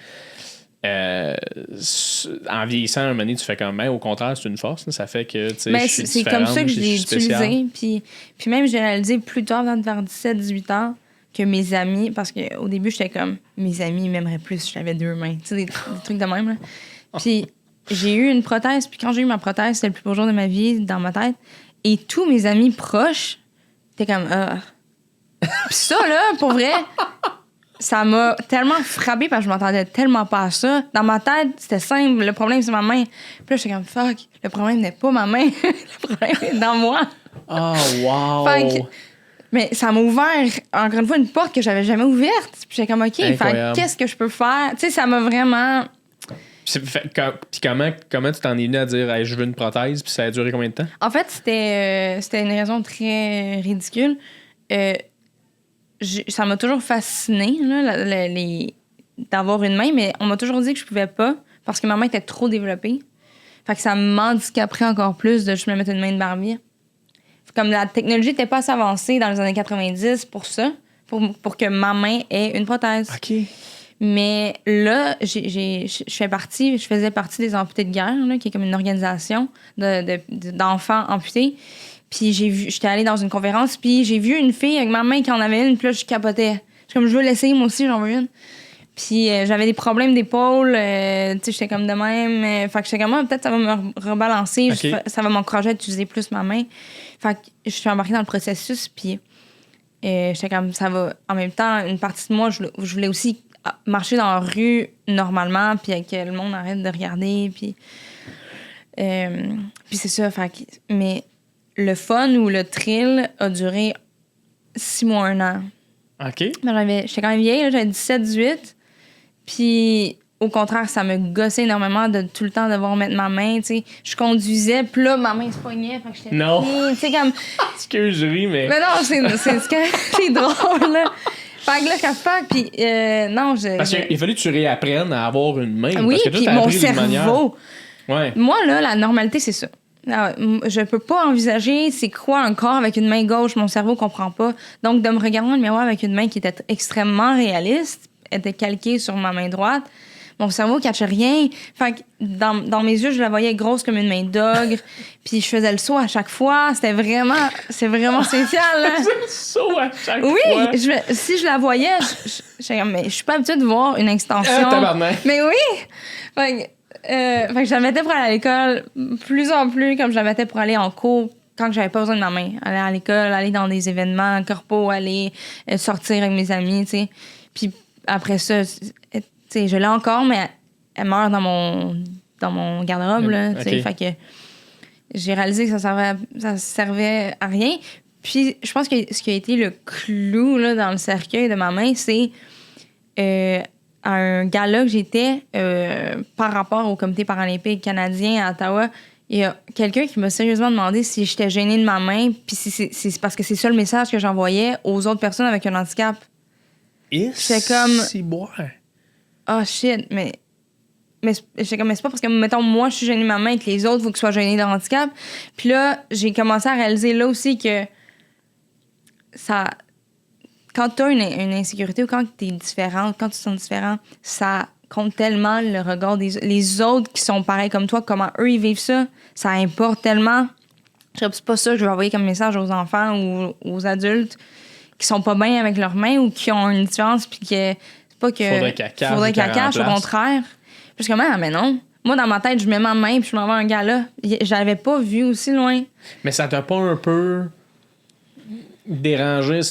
en vieillissant, à un moment donné, tu fais comme même, au contraire, c'est une force. Là, ça fait que, tu sais, je suis c'est comme ça que je l'ai utilisé. Puis même, j'ai réalisé plus tard, vers 17-18 ans, que mes amis, parce qu'au début, j'étais comme, mes amis m'aimeraient plus si j'avais 2 mains. Tu sais, des trucs de même. Là. Puis j'ai eu une prothèse. Puis quand j'ai eu ma prothèse, c'était le plus beau jour de ma vie dans ma tête. Et tous mes amis proches étaient comme, Puis ça, là, pour vrai... Ça m'a tellement frappée parce que je m'attendais tellement pas à ça. Dans ma tête, c'était simple. Le problème, c'est ma main. Puis là, j'étais comme, fuck, le problème n'est pas ma main. Le problème est dans moi. Oh, wow! Mais ça m'a ouvert, encore une fois, une porte que j'avais jamais ouverte. Puis j'étais comme, OK, qu'est-ce que je peux faire? Tu sais, ça m'a vraiment... Puis comment tu t'en es venu à dire, hey, je veux une prothèse, puis ça a duré combien de temps? En fait, c'était une raison très ridicule. Ça m'a toujours fasciné là, d'avoir une main, mais on m'a toujours dit que je pouvais pas parce que ma main était trop développée. Fait que ça m'handicaperait encore plus de juste me mettre une main de barbier. Comme la technologie n'était pas assez avancée dans les années 90 pour ça, pour que ma main ait une prothèse. OK. Mais là, je faisais partie des Amputés de guerre, là, qui est comme une organisation d'enfants amputés. Puis j'étais allée dans une conférence, puis j'ai vu une fille avec ma main qui en avait une, puis là, je capotais. Je suis comme, je veux l'essayer, moi aussi, j'en veux une. Puis j'avais des problèmes d'épaule, tu sais, j'étais comme de même. Fait que j'étais comme, peut-être ça va me rebalancer, okay. Ça va m'encourager à utiliser plus ma main. Fait que je suis embarquée dans le processus, puis j'étais comme, ça va... En même temps, une partie de moi, je voulais aussi marcher dans la rue normalement, puis que le monde arrête de regarder, puis c'est ça, fait que... Mais... Le fun ou le thrill a duré 6 mois, 1 an. OK. J'étais quand même vieille, là, j'avais 17-18. Puis, au contraire, ça me gossait énormément de tout le temps devoir mettre ma main. T'sais. Je conduisais, puis là, ma main se pognait. Fait que j'étais... Non. C'est comme... Excuse, je ris, mais... Mais non, c'est drôle, là. Fait que là, quand fuck, puis non, Parce qu'il a fallu que tu réapprennes à avoir une main. Oui, parce que puis mon cerveau. Ouais. Moi, là, la normalité, c'est ça. Je peux pas envisager c'est quoi un corps avec une main gauche, mon cerveau comprend pas. Donc, de me regarder dans le miroir avec une main qui était extrêmement réaliste, était calquée sur ma main droite, mon cerveau catchait rien. Fait que dans mes yeux, je la voyais grosse comme une main d'ogre. Puis je faisais le saut à chaque fois. C'est vraiment spécial. Là. Le saut à chaque fois. Oui, si je la voyais, mais je suis pas habituée de voir une extension. Tabarnak. Mais oui! Fait que je la mettais pour aller à l'école plus en plus comme je la mettais pour aller en cours quand j'avais pas besoin de ma main. Aller à l'école, aller dans des événements corpo, aller sortir avec mes amis, tu sais. Puis après ça, tu sais, je l'ai encore, mais elle meurt dans mon garde-robe, là, tu sais. Okay. Fait que j'ai réalisé que ça servait à rien. Puis je pense que ce qui a été le clou là, dans le cercueil de ma main, c'est à un gala que j'étais par rapport au comité paralympique canadien à Ottawa. Il y a quelqu'un qui m'a sérieusement demandé si j'étais gênée de ma main, puis c'est parce que c'est ça le message que j'envoyais aux autres personnes avec un handicap. J'étais comme... Si boire. Oh shit, mais j'étais comme, mais c'est pas parce que, mettons, moi, je suis gênée de ma main que les autres, il faut qu'ils soient gênés de handicap. Puis là, j'ai commencé à réaliser là aussi que ça... Quand t'as une insécurité ou quand t'es différente, quand tu te sens différent, ça compte tellement le regard les autres qui sont pareils comme toi, comment eux, ils vivent ça. Ça importe tellement. C'est pas ça que je vais envoyer comme message aux enfants ou aux adultes qui sont pas bien avec leurs mains ou qui ont une différence puis que c'est pas que faudrait qu'elle cache, au contraire. Parce que mais non. Moi, dans ma tête, je mets ma main puis je m'envoie un gars là. Je l'avais pas vu aussi loin. Mais ça t'a pas un peu dérangé /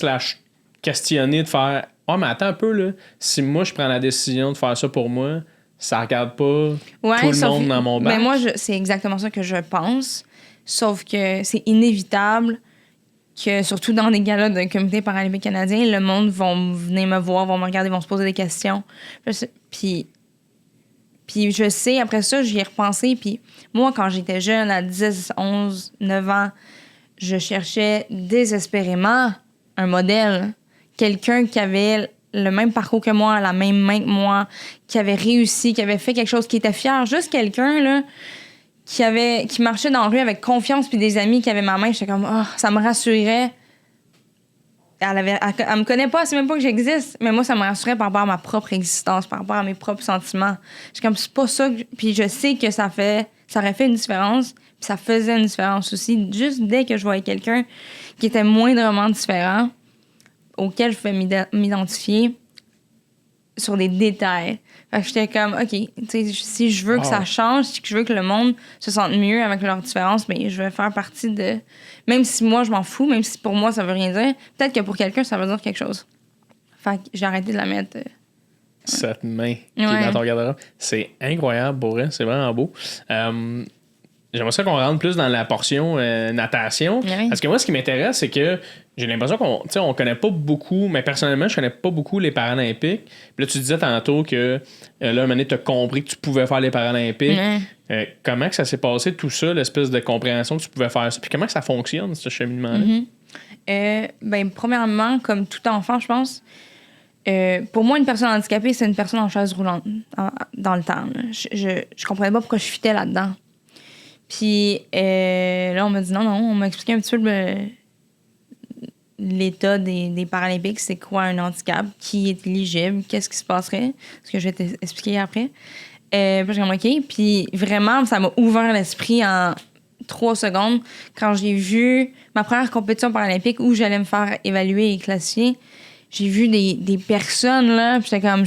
questionné de faire « Oh, mais attends un peu, là. Si moi, je prends la décision de faire ça pour moi, ça regarde pas tout le monde dans mon bac. » Mais moi, c'est exactement ça que je pense. Sauf que c'est inévitable que, surtout dans des galas de comité paralympique canadien, le monde va venir me voir, vont me regarder, vont se poser des questions. Puis je sais, après ça, j'y ai repensé. Puis moi, quand j'étais jeune, à 10, 11, 9 ans, je cherchais désespérément un modèle. Quelqu'un qui avait le même parcours que moi, la même main que moi, qui avait réussi, qui avait fait quelque chose, qui était fier. Juste quelqu'un, là, qui marchait dans la rue avec confiance puis des amis qui avaient ma main. J'étais comme, oh, ça me rassurait. Elle me connaît pas, c'est même pas que j'existe, mais moi, ça me rassurait par rapport à ma propre existence, par rapport à mes propres sentiments. J'étais comme, c'est pas ça que... Puis je sais que ça aurait fait une différence, puis ça faisait une différence aussi. Juste dès que je voyais quelqu'un qui était moindrement différent, auquel je pouvais m'identifier sur des détails. Fait que j'étais comme, OK, si je veux que ça change, si je veux que le monde se sente mieux avec leurs différences, mais je vais faire partie de... Même si moi, je m'en fous, même si pour moi, ça veut rien dire, peut-être que pour quelqu'un, ça veut dire quelque chose. Fait que j'ai arrêté de la mettre... Cette main qui est dans ton garde-robe. C'est incroyable, pour vrai. C'est vraiment beau. J'aimerais ça qu'on rentre plus dans la portion natation. Oui. Parce que moi, ce qui m'intéresse, c'est que j'ai l'impression qu'on connaît pas beaucoup, mais personnellement, je connais pas beaucoup les Paralympiques. Puis là, tu disais tantôt que là, un moment donné, tu as compris que tu pouvais faire les Paralympiques. Comment que ça s'est passé, tout ça, l'espèce de compréhension que tu pouvais faire ça? Puis comment que ça fonctionne, ce cheminement-là? Premièrement, comme tout enfant, je pense, pour moi, une personne handicapée, c'est une personne en chaise roulante dans le temps. Là. Je comprenais pas pourquoi je fitais là-dedans. Puis là, on m'a dit non, on m'a expliqué un petit peu l'état des Paralympiques, c'est quoi un handicap, qui est éligible, qu'est-ce qui se passerait, ce que je vais t'expliquer après. Puis j'ai dit, OK. Puis vraiment, ça m'a ouvert l'esprit en 3 secondes quand j'ai vu ma première compétition paralympique où j'allais me faire évaluer et classifier. J'ai vu des personnes, là, puis j'étais comme...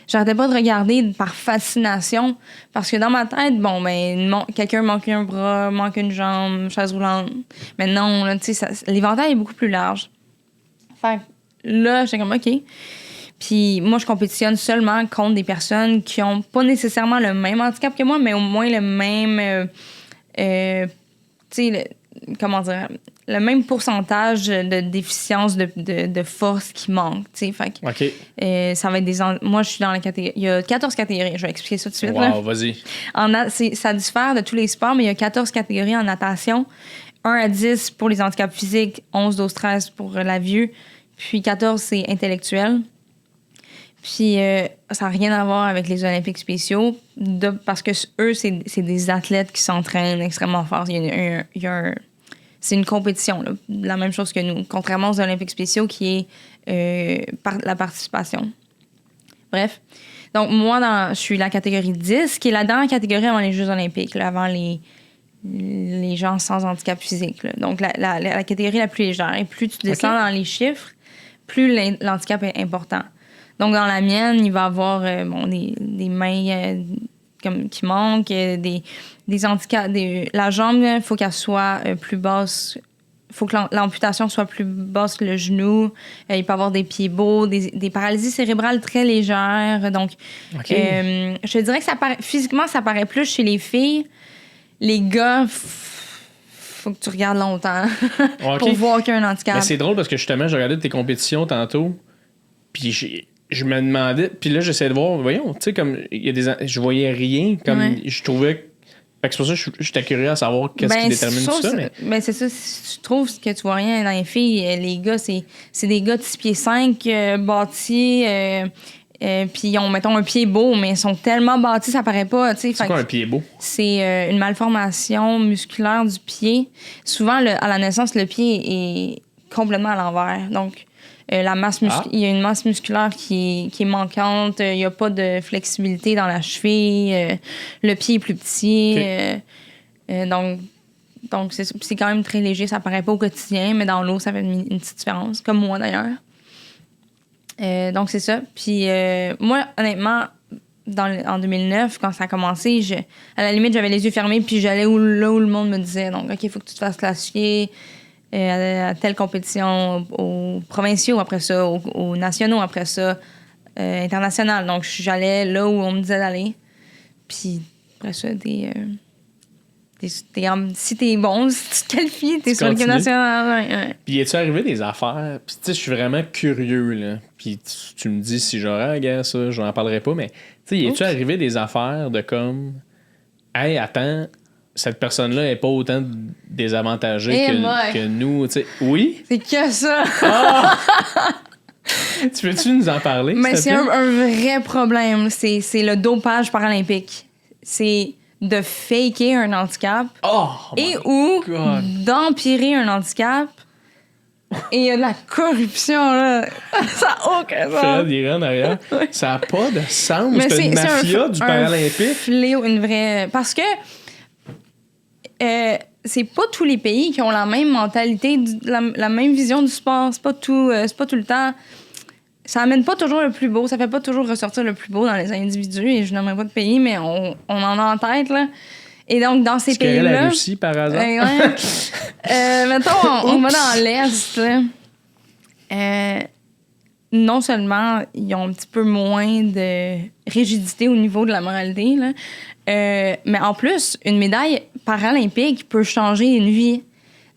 J'arrêtais pas de regarder par fascination, parce que dans ma tête, quelqu'un manque un bras, manque une jambe, chaise roulante. Mais non, là, tu sais, l'éventail est beaucoup plus large. Fait que là, j'étais comme, OK. Puis moi, je compétitionne seulement contre des personnes qui ont pas nécessairement le même handicap que moi, mais au moins le même... tu sais, comment dire... le même pourcentage de déficience de force qui manque, tu sais. Fait que, OK. ça va être moi, je suis dans la catégorie... Il y a 14 catégories. Je vais expliquer ça tout de suite. Wow, là. Vas-y. Ça diffère de tous les sports, mais il y a 14 catégories en natation. 1 à 10 pour les handicaps physiques, 11, 12, 13 pour la vue. Puis 14, c'est intellectuel. Puis ça n'a rien à voir avec les Olympiques spéciaux parce que eux, c'est des athlètes qui s'entraînent extrêmement fort. C'est une compétition, là, la même chose que nous, contrairement aux Olympiques spéciaux qui est la participation. Bref. Donc, moi, je suis la catégorie 10, qui est la dernière catégorie avant les Jeux olympiques, là, avant les gens sans handicap physique. Là. Donc, la catégorie la plus légère. Et plus tu descends dans les chiffres, plus l'handicap est important. Donc, dans la mienne, il va y avoir des mains qui manquent, des handicaps. La jambe, il faut qu'elle soit plus basse. Il faut que l'amputation soit plus basse que le genou. Il peut y avoir des pieds beaux, des paralysies cérébrales très légères. Donc, je te dirais que physiquement, ça paraît plus chez les filles. Les gars, faut que tu regardes longtemps pour voir qu'il y a un handicap. Mais c'est drôle parce que justement, j'ai regardé tes compétitions tantôt, puis je me demandais, puis là, j'essayais de voir, voyons, tu sais, comme, je voyais rien, comme, je trouvais. Fait que c'est pour ça que j'étais curieux à savoir qu'est-ce qui détermine tout ça. Mais c'est ça, si tu trouves que tu vois rien dans les filles, les gars, c'est des gars de 6 pieds 5, bâtis, puis ils ont, mettons, un pied beau, mais ils sont tellement bâtis, ça paraît pas. C'est quoi un pied beau? C'est une malformation musculaire du pied. Souvent, à la naissance, le pied est complètement à l'envers. Donc, il y a une masse musculaire qui est manquante. Il n'y a pas de flexibilité dans la cheville. Le pied est plus petit. Donc c'est quand même très léger. Ça paraît pas au quotidien, mais dans l'eau, ça fait une petite différence. Comme moi, d'ailleurs. Donc, c'est ça. Puis, moi, honnêtement, en 2009, quand ça a commencé, à la limite, j'avais les yeux fermés, puis j'allais là où le monde me disait. Donc, OK, il faut que tu te fasses classifier à telle compétition, aux provinciaux après ça, aux nationaux après ça, international. Donc, j'allais là où on me disait d'aller. Puis, après ça, si t'es bon, si tu te qualifies, t'es sur l'équipe nationale. Ouais. Puis, est-tu arrivé des affaires? Puis, tu sais, je suis vraiment curieux, là. Puis, tu me dis si j'aurais, gars, ça, je n'en parlerai pas, mais, tu sais, est-tu arrivé des affaires de comme, hey, attends, cette personne-là n'est pas autant désavantagée que nous, tu sais. Oui? C'est que ça! Tu veux-tu nous en parler? Mais c'est un vrai problème. C'est le dopage paralympique. C'est de faker un handicap ou d'empirer un handicap. Et il y a de la corruption, là. Ça n'a aucun sens. Fred, il est en arrière. Ça n'a pas de sens. Mais c'est une mafia du paralympique. Un fléau, une vraie... Parce que c'est pas tous les pays qui ont la même mentalité, la même vision du sport. C'est pas tout le temps... Ça amène pas toujours le plus beau. Ça fait pas toujours ressortir le plus beau dans les individus. Et je n'aimerais pas de pays, mais on en a en tête, là. Et donc, dans ces pays-là... la Russie, par hasard? Mettons, on va dans l'Est, là. Non seulement ils ont un petit peu moins de rigidité au niveau de la moralité, là, mais en plus, une médaille paralympique peut changer une vie.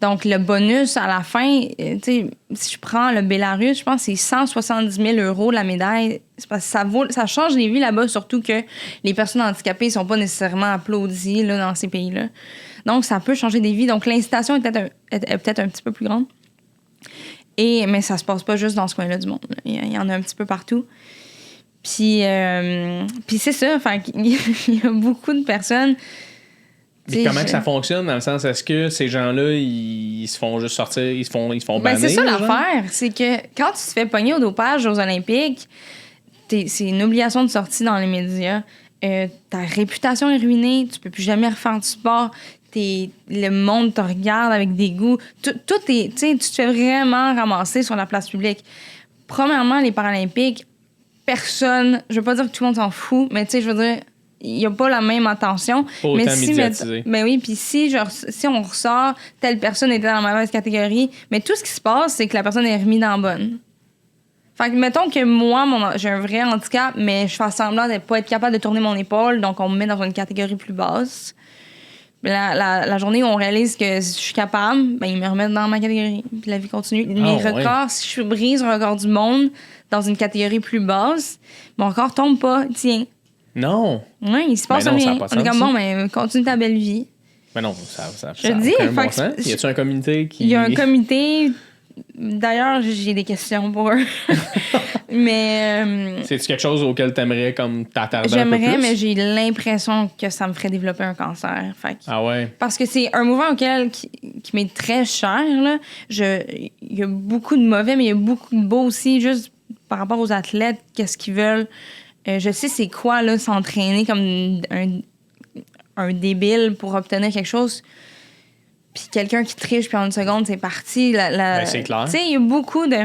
Donc, le bonus à la fin, tu sais, si je prends le Bélarus, je pense que c'est 170 000 € la médaille. C'est parce que ça change les vies là-bas, surtout que les personnes handicapées ne sont pas nécessairement applaudies là, dans ces pays-là. Donc, ça peut changer des vies. Donc, l'incitation est peut-être un petit peu plus grande. Mais ça se passe pas juste dans ce coin-là du monde. Il y en a un petit peu partout. Puis c'est ça. Enfin, il y a beaucoup de personnes... Mais comment que ça fonctionne, dans le sens, est-ce que ces gens-là, ils se font juste sortir, ils se font bannir? C'est ça l'affaire, c'est que quand tu te fais pogner au dopage aux Olympiques, c'est une obligation de sortie dans les médias. Ta réputation est ruinée, tu peux plus jamais refaire du sport, le monde te regarde avec dégoût. Tu te fais vraiment ramasser sur la place publique. Premièrement, les Paralympiques, personne, je veux pas dire que tout le monde s'en fout, mais tu sais, je veux dire... Il n'y a pas la même attention. Pas autant médiatisé. Ben oui, puis si on ressort, telle personne était dans la mauvaise catégorie, mais tout ce qui se passe, c'est que la personne est remise dans la bonne. Fait que mettons que moi, j'ai un vrai handicap, mais je fais semblant de ne pas être capable de tourner mon épaule, donc on me met dans une catégorie plus basse. La journée où on réalise que je suis capable, ben ils me remettent dans ma catégorie. Puis la vie continue. Mes records, si je brise le record du monde dans une catégorie plus basse, mon record tombe pas, tiens. Non. Oui, il se passe rien. On est comme, bon, mais continue ta belle vie. Mais non, ça je dis, aucun bon sens. Y a-tu un comité qui... Il y a un comité. D'ailleurs, j'ai des questions pour eux. Mais. C'est-tu quelque chose auquel t'aimerais comme t'attarder un peu plus? J'aimerais, mais j'ai l'impression que ça me ferait développer un cancer. Fait que, Ah ouais? parce que c'est un mouvement qui m'est très cher. Là. Il y a beaucoup de mauvais, mais il y a beaucoup de beaux aussi, juste par rapport aux athlètes, qu'est-ce qu'ils veulent. Je sais c'est quoi, là, s'entraîner comme un débile pour obtenir quelque chose. Puis quelqu'un qui triche, puis en une seconde, c'est parti. Ben, c'est clair. Tu sais, il y a beaucoup de...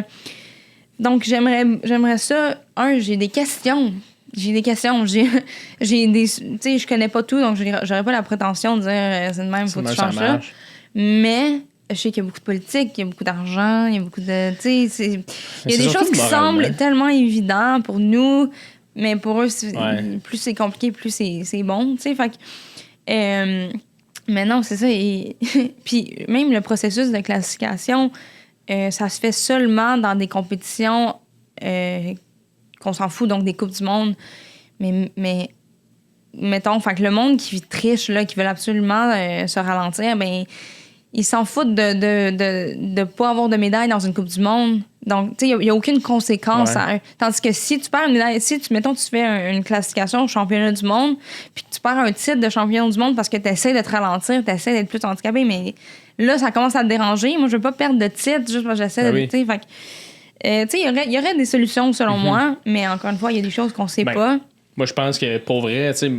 Donc, j'aimerais ça. J'ai des questions. J'ai des... Tu sais, je connais pas tout, donc j'aurais pas la prétention de dire c'est de même, faut que tu changes ça. Mais je sais qu'il y a beaucoup de politique, il y a beaucoup d'argent, il y a beaucoup de... Tu sais, il y a des choses qui semblent tellement évidentes pour nous, mais pour eux, plus c'est compliqué, plus c'est bon, tu sais. Fait que... mais non, c'est ça. Puis même le processus de classification, ça se fait seulement dans des compétitions qu'on s'en fout, donc des Coupes du Monde. Mais mettons, fait que le monde qui triche, là, qui veut absolument se ralentir, ben ils s'en foutent de pas avoir de médaille dans une Coupe du Monde. Donc, tu sais, il n'y a aucune conséquence. Tandis que si tu perds une médaille, mettons, tu fais une classification au championnat du monde, puis que tu perds un titre de champion du monde parce que tu essaies de te ralentir, tu essaies d'être plus handicapé, mais là, ça commence à te déranger. Moi, je veux pas perdre de titre juste parce que j'essaie de... Tu sais, fait que, il y aurait des solutions, selon moi, mais encore une fois, il y a des choses qu'on sait pas. Moi, je pense que, pour vrai, tu sais,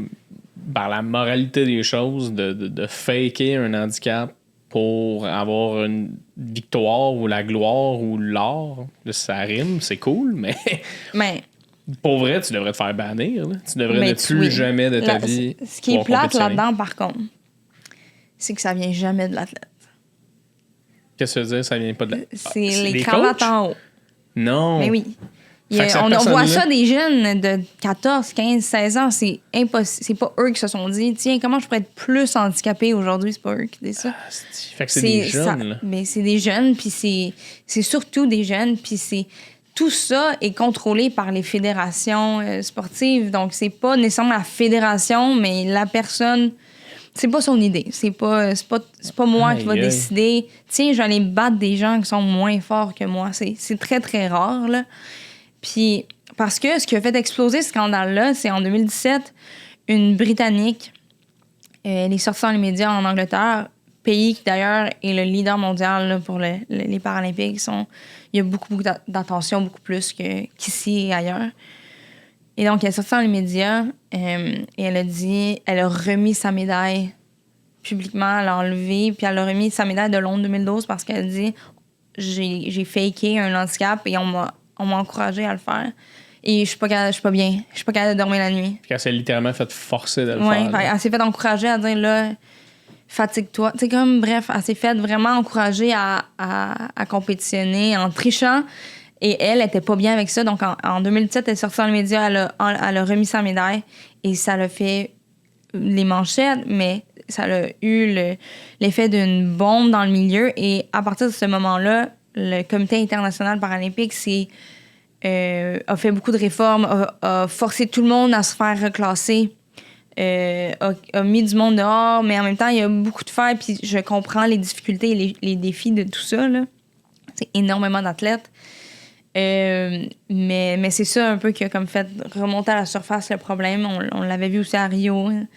par la moralité des choses, de faker un handicap pour avoir une victoire ou la gloire ou l'or, ça rime, c'est cool, mais pour vrai, tu devrais te faire bannir. Là. Tu devrais ne plus jamais de ta vie. Ce qui est plate là-dedans, par contre, c'est que ça vient jamais de l'athlète. Qu'est-ce que ça veut dire, ça vient pas de l'athlète? C'est les cravates en haut. Non. Mais oui. On voit ça des jeunes de 14, 15, 16 ans. C'est impossible. C'est pas eux qui se sont dit, tiens, comment je pourrais être plus handicapé aujourd'hui? C'est pas eux qui disent ça. Fait que c'est des jeunes. Là. Mais c'est des jeunes, puis c'est surtout des jeunes, puis tout ça est contrôlé par les fédérations sportives. Donc, c'est pas nécessairement la fédération, mais la personne. C'est pas son idée. C'est pas moi qui va décider. Tiens, je vais aller battre des gens qui sont moins forts que moi. C'est très, très rare, là. Puis, parce que ce qui a fait exploser ce scandale-là, c'est en 2017, une Britannique, elle est sortie dans les médias en Angleterre, pays qui d'ailleurs est le leader mondial là, pour les Paralympiques. Il y a beaucoup d'attention, beaucoup plus qu'ici et ailleurs. Et donc, elle est sortie dans les médias et elle a remis sa médaille publiquement, elle l'a enlevée, puis elle a remis sa médaille de Londres 2012 parce qu'elle dit j'ai faké un handicap et on m'a encouragée à le faire. Et je suis pas bien. Je suis pas capable de dormir la nuit. Puis elle s'est littéralement fait forcer de le faire. Oui, elle s'est fait encourager à dire, là, fatigue-toi. Tu sais, comme, bref, elle s'est fait vraiment encourager à compétitionner en trichant. Et elle était pas bien avec ça. Donc, en 2017, elle est sortie dans les médias, elle a remis sa médaille. Et ça l'a fait les manchettes, mais ça a eu l'effet d'une bombe dans le milieu. Et à partir de ce moment-là, le Comité international paralympique a fait beaucoup de réformes, a forcé tout le monde à se faire reclasser, a mis du monde dehors, mais en même temps, il y a beaucoup de faire, puis je comprends les difficultés et les défis de tout ça, là. C'est énormément d'athlètes. Mais c'est ça un peu qui a comme fait remonter à la surface le problème. On l'avait vu aussi à Rio. Hein.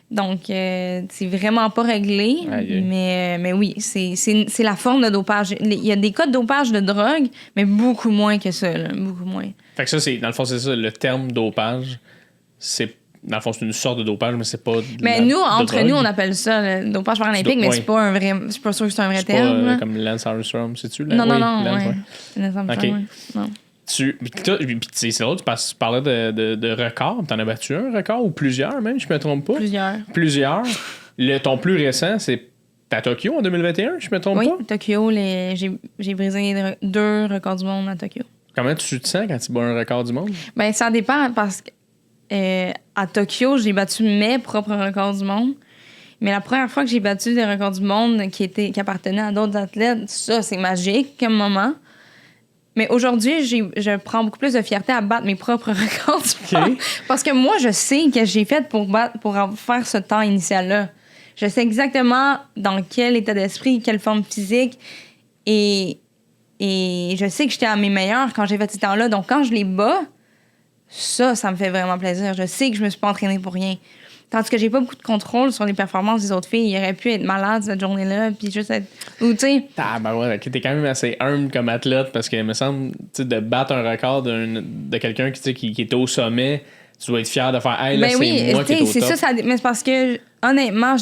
Donc, c'est vraiment pas réglé. Mais oui, c'est la forme de dopage. Il y a des cas de dopage de drogue, mais beaucoup moins que ça. Là, beaucoup moins. Fait que ça, dans le fond, c'est ça. Le terme dopage, dans le fond, c'est une sorte de dopage, mais c'est pas mais nous, entre nous, on appelle ça le dopage paralympique, mais c'est pas un vrai... Je suis pas sûre que c'est un vrai terme. Pas comme Lance Armstrong, c'est-tu? Non, Lance Armstrong, non. C'est drôle, tu parlais de records. T'en as battu un record ou plusieurs, même, je me trompe pas? Plusieurs. Ton plus récent, c'est à Tokyo en 2021, je me trompe pas? Oui, Tokyo, j'ai brisé 2 records du monde à Tokyo. Comment tu te sens quand tu bats un record du monde? Ben, ça dépend parce que à Tokyo, j'ai battu mes propres records du monde. Mais la première fois que j'ai battu des records du monde qui appartenaient à d'autres athlètes, ça, c'est magique comme moment. Mais aujourd'hui, je prends beaucoup plus de fierté à battre mes propres records du monde. Parce que moi, je sais que j'ai fait pour faire ce temps initial-là. Je sais exactement dans quel état d'esprit, quelle forme physique et Et je sais que j'étais à mes meilleurs quand j'ai fait ces temps-là. Donc, quand je les bats, ça me fait vraiment plaisir. Je sais que je me suis pas entraînée pour rien. Tandis que j'ai pas beaucoup de contrôle sur les performances des autres filles. Il aurait pu être malade cette journée-là, puis juste être... Ou, tu sais... Ah, ben ouais, t'es quand même assez humble comme athlète, parce que, il me semble, tu sais, de battre un record de quelqu'un qui est au sommet, tu dois être fier de faire « Hey, là, ben c'est oui, moi qui est au top. Ça, mais c'est parce que, honnêtement,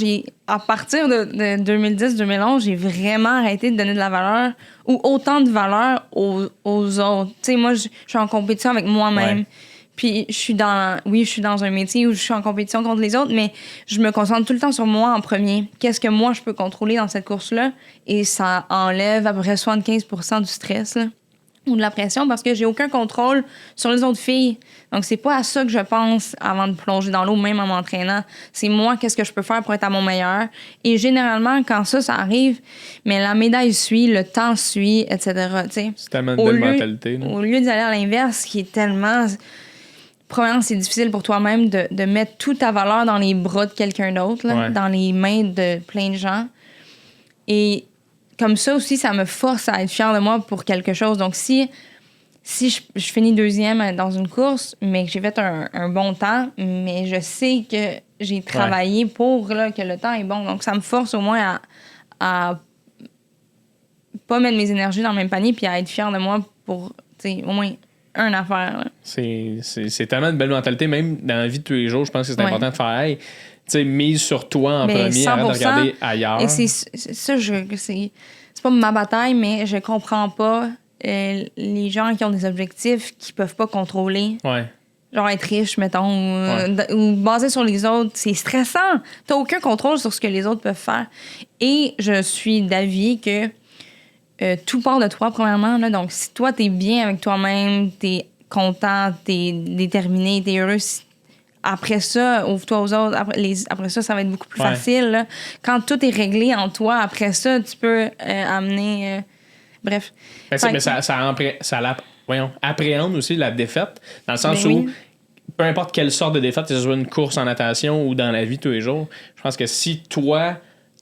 à partir de 2010-2011, j'ai vraiment arrêté de donner de la valeur ou autant de valeur aux autres. Tu sais, moi, je suis en compétition avec moi-même. Ouais. Puis je suis dans un métier où je suis en compétition contre les autres, mais je me concentre tout le temps sur moi en premier. Qu'est-ce que moi, je peux contrôler dans cette course-là? Et ça enlève à peu près 75% du stress, là, ou de la pression, parce que j'ai aucun contrôle sur les autres filles. Donc, c'est pas à ça que je pense avant de plonger dans l'eau, même en m'entraînant. C'est moi, qu'est-ce que je peux faire pour être à mon meilleur. Et généralement, quand ça arrive, mais la médaille suit, le temps suit, etc. T'sais. C'est tellement une belle mentalité. Là. Au lieu d'aller à l'inverse, qui est tellement... Premièrement, c'est difficile pour toi-même de mettre toute ta valeur dans les bras de quelqu'un d'autre, là, dans les mains de plein de gens. Et comme ça aussi, ça me force à être fière de moi pour quelque chose. Donc, si je finis deuxième dans une course, mais que j'ai fait un bon temps, mais je sais que j'ai travaillé pour là, que le temps est bon. Donc, ça me force au moins à pas mettre mes énergies dans le même panier puis à être fière de moi pour, tu sais, au moins... une affaire. Là. C'est tellement une belle mentalité, même dans la vie de tous les jours, je pense que c'est important de faire hey, tu sais, mise sur toi en premier, arrête de regarder ailleurs. Et c'est pas ma bataille, mais je comprends pas les gens qui ont des objectifs qu'ils peuvent pas contrôler. Ouais. Genre être riche, mettons, ou basé sur les autres. C'est stressant. T'as aucun contrôle sur ce que les autres peuvent faire. Et je suis d'avis que tout part de toi, premièrement. Là. Donc, si toi, t'es bien avec toi-même, t'es content, t'es déterminé, t'es heureux, après ça, ouvre-toi aux autres. Après ça, ça va être beaucoup plus facile. Là. Quand tout est réglé en toi, après ça, tu peux amener... bref. Mais ça appréhende aussi la défaite, dans le sens où, peu importe quelle sorte de défaite, que ce soit une course en natation ou dans la vie de tous les jours, je pense que si toi...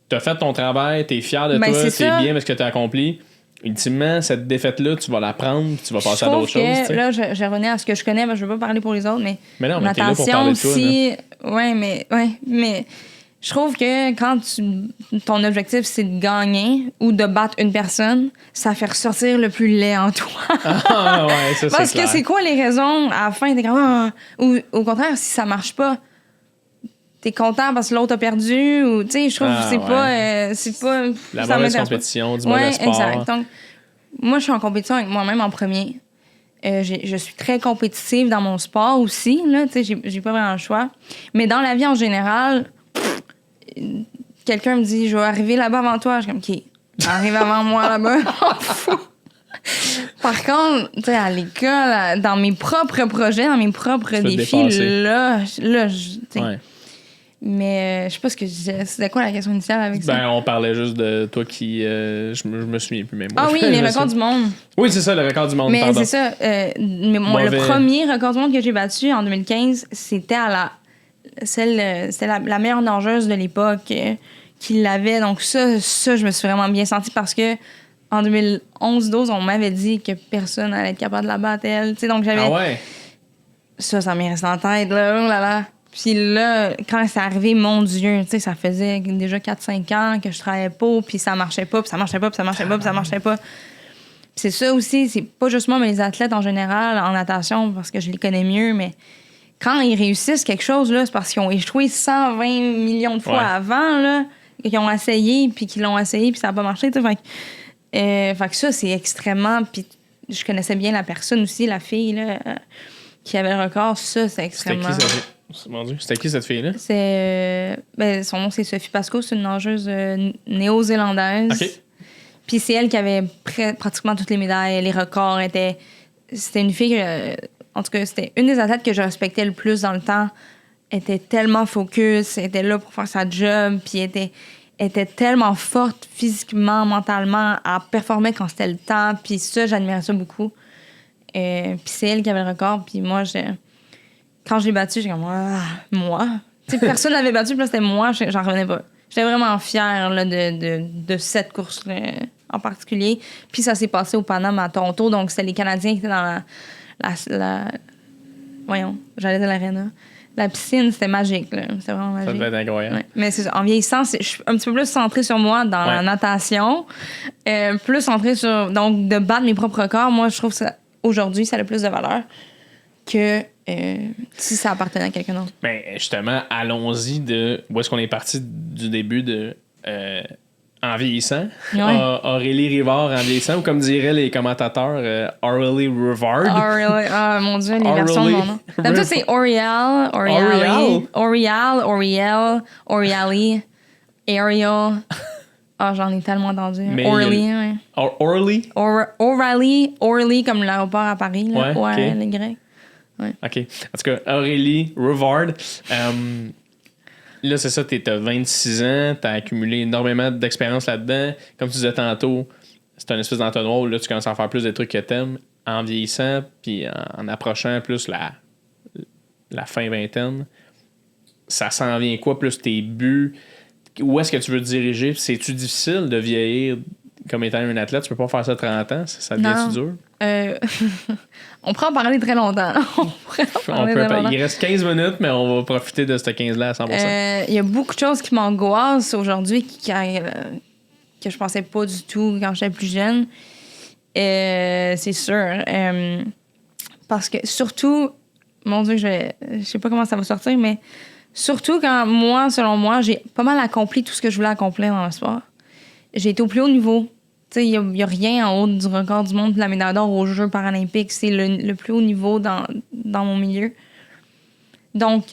T'as fait ton travail, t'es fier de toi, t'es bien avec ce que t'as accompli. Ultimement, cette défaite-là, tu vas la prendre, tu vas passer à d'autres choses. T'sais. Là, je revenais à ce que je connais, je veux pas parler pour les autres, mais non, mais t'es là pour parler de toi. Si... mais je trouve que quand ton objectif, c'est de gagner ou de battre une personne, ça fait ressortir le plus laid en toi. Ah, ouais, ça, parce que c'est quoi les raisons? À la fin, t'es comme... Ou au contraire, si ça marche pas, t'es content parce que l'autre a perdu ou tu sais je trouve que c'est pas la mauvaise compétition du mauvais sport. Exact. Donc moi je suis en compétition avec moi-même en premier. Je suis très compétitive dans mon sport aussi là, tu sais j'ai pas vraiment le choix. Mais dans la vie en général, quelqu'un me dit je vais arriver là-bas avant toi, je suis comme OK, arrive avant moi là-bas. Par contre, tu sais à l'école, dans mes propres projets, dans mes propres défis là mais je sais pas ce que je disais. C'était quoi la question initiale avec ça? On parlait juste de toi qui... je me souviens plus, mais moi... Ah oui, les records du monde. Oui, c'est ça, le record du monde, mais c'est ça. Le premier record du monde que j'ai battu en 2015, c'était c'était la meilleure nageuse de l'époque qui l'avait. Donc ça, je me suis vraiment bien sentie parce que en 2011-12, on m'avait dit que personne allait être capable de la battre, elle. T'sais, donc j'avais... Ah ouais? Ça m'est resté en tête, là. Oh là là. Puis là, quand c'est arrivé, mon Dieu, tu sais, ça faisait déjà 4-5 ans que je travaillais pas, puis ça marchait pas, puis ça marchait pas, puis ça marchait pas, puis ça marchait pas. Puis c'est ça aussi, c'est pas juste moi, mais les athlètes en général, en natation, parce que je les connais mieux, mais quand ils réussissent quelque chose, là, c'est parce qu'ils ont échoué 120 millions de fois avant, là, qu'ils ont essayé, puis qu'ils l'ont essayé, puis ça a pas marché, tu sais. Fait que ça, c'est extrêmement... Puis je connaissais bien la personne aussi, la fille, là, qui avait le record. Ça, c'est extrêmement... Mon Dieu, c'était qui cette fille-là? Son nom, c'est Sophie Pascoe. C'est une nageuse néo-zélandaise. OK. Puis c'est elle qui avait pratiquement toutes les médailles. Les records C'était une fille... en tout cas, c'était une des athlètes que je respectais le plus dans le temps. Elle était tellement focus. Elle était là pour faire sa job. Puis elle était tellement forte physiquement, mentalement. Elle performait quand c'était le temps. Puis ça, j'admirais ça beaucoup. Puis c'est elle qui avait le record. Puis moi, quand je l'ai battu, j'ai comme moi. T'sais, personne l'avait battu, puis là, c'était moi, j'en revenais pas. J'étais vraiment fière là, de cette course-là. en particulier. Puis ça s'est passé au Paname à Toronto. Donc, c'était les Canadiens qui étaient dans voyons, j'allais dans l'aréna. La piscine, c'était magique, là. C'était vraiment magique. Ça devait être incroyable. Ouais. Mais c'est ça. En vieillissant, je suis un petit peu plus centrée sur moi dans la natation. Plus centrée sur... Donc, de battre mes propres records, moi, je trouve que aujourd'hui, ça a le plus de valeur que si ça appartenait à quelqu'un d'autre. Ben, justement, allons-y de où est-ce qu'on est parti du début de... en vieillissant. Ouais. Aurélie Rivard en vieillissant, ou comme diraient les commentateurs, Aurélie Rivard. Aurélie, ah mon Dieu, les versions de mon nom. Comme ça, c'est Oriel, Ariel. Ah, j'en ai tellement entendu. Aurélie, ouais. Orly, comme l'aéroport à Paris, là. Ouais, O-R-L-Y. Ouais. OK. En tout cas, Aurélie Rivard. Là, c'est ça, t'as 26 ans, t'as accumulé énormément d'expérience là-dedans. Comme tu disais tantôt, c'est un espèce d'entonnoir où là, tu commences à faire plus des trucs que t'aimes en vieillissant, puis en approchant plus la fin vingtaine. Ça s'en vient quoi, plus tes buts? Où est-ce que tu veux te diriger? C'est-tu difficile de vieillir comme étant un athlète? Tu peux pas faire ça à 30 ans? Ça devient-tu dur? On pourrait en parler très longtemps. Il reste 15 minutes, mais on va profiter de ce 15-là à 100%. Il y a beaucoup de choses qui m'angoissent aujourd'hui que je pensais pas du tout quand j'étais plus jeune. C'est sûr. Parce que surtout, mon Dieu, je sais pas comment ça va sortir, mais surtout quand moi, selon moi, j'ai pas mal accompli tout ce que je voulais accomplir dans le sport. J'ai été au plus haut niveau. Tu sais, il n'y a rien en haut du record du monde de la médaille d'or aux Jeux paralympiques. C'est le plus haut niveau dans mon milieu. Donc,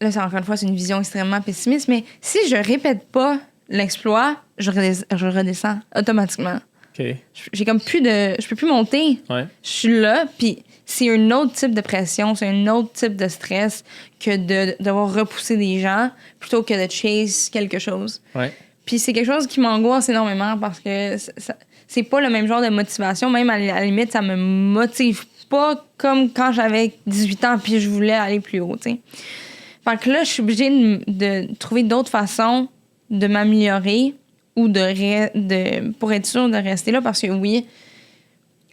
là, encore une fois, c'est une vision extrêmement pessimiste, mais si je répète pas l'exploit, je redescends automatiquement. Okay. J'ai comme je peux plus monter. Ouais. Je suis là, puis c'est un autre type de pression, c'est un autre type de stress que de devoir repousser des gens plutôt que de chase quelque chose. Ouais. Puis c'est quelque chose qui m'angoisse énormément parce que c'est pas le même genre de motivation. Même à la limite, ça me motive pas comme quand j'avais 18 ans puis je voulais aller plus haut, tu sais. Fait que là, je suis obligée de trouver d'autres façons de m'améliorer ou pour être sûre de rester là parce que oui,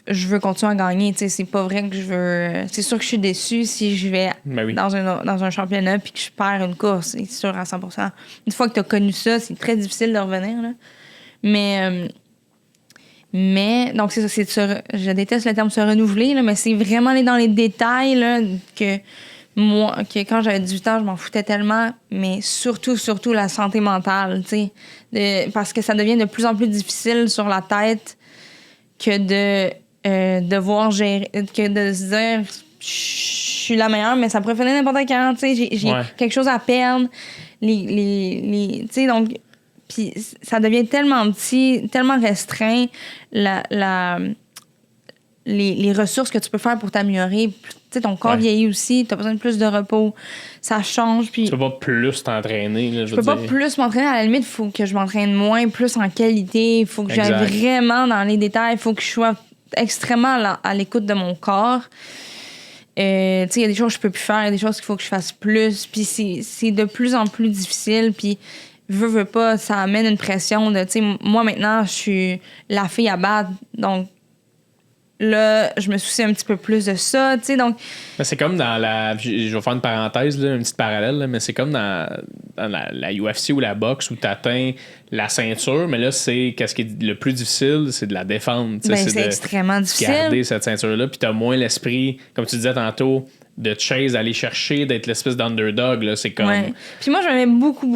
je veux continuer à gagner, tu sais. C'est pas vrai que je veux... C'est sûr que je suis déçue si je vais dans un championnat puis que je perds une course, c'est sûr à 100%. Une fois que t'as connu ça, c'est très difficile de revenir, là. Mais donc, c'est ça. Je déteste le terme se renouveler, là, mais c'est vraiment aller dans les détails, là, que quand j'avais 18 ans, je m'en foutais tellement, mais surtout la santé mentale, tu sais. Parce que ça devient de plus en plus difficile sur la tête que de devoir gérer, que de se dire je suis la meilleure, mais ça pourrait finir n'importe quand, tu sais, j'ai quelque chose à perdre. Tu sais, donc, puis ça devient tellement petit, tellement restreint, les ressources que tu peux faire pour t'améliorer. Tu sais, ton corps vieillit aussi, t'as besoin de plus de repos, ça change. Puis tu peux pas plus t'entraîner, là, je peux pas plus m'entraîner. À la limite, il faut que je m'entraîne moins, plus en qualité. Il faut que j'aille vraiment dans les détails. Il faut que je sois extrêmement à l'écoute de mon corps. Tu sais, il y a des choses que je peux plus faire, il y a des choses qu'il faut que je fasse plus. Puis c'est de plus en plus difficile. Puis veux pas, ça amène une pression de, tu sais, moi maintenant, je suis la fille à battre. Donc là, je me soucie un petit peu plus de ça, tu sais, donc... C'est comme dans je vais faire une parenthèse, là, une petite parallèle, là, mais c'est comme dans la UFC ou la boxe où tu atteins la ceinture, mais là, qu'est-ce qui est le plus difficile, c'est de la défendre. C'est extrêmement difficile. Garder cette ceinture-là, puis t'as moins l'esprit, comme tu disais tantôt, de chase, d'aller chercher, d'être l'espèce d'underdog, là, c'est comme... Ouais. Puis moi, j'avais beaucoup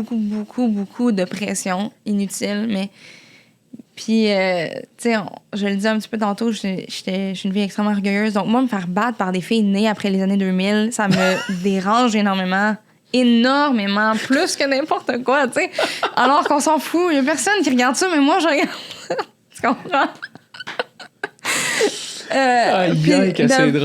de pression inutile, mais... Puis, tu sais, je le disais un petit peu tantôt, je suis une fille extrêmement orgueilleuse. Donc, moi, me faire battre par des filles nées après les années 2000, ça me dérange énormément. Énormément. Plus que n'importe quoi, tu sais. Alors qu'on s'en fout. Il y a personne qui regarde ça, mais moi, je regarde. Tu comprends?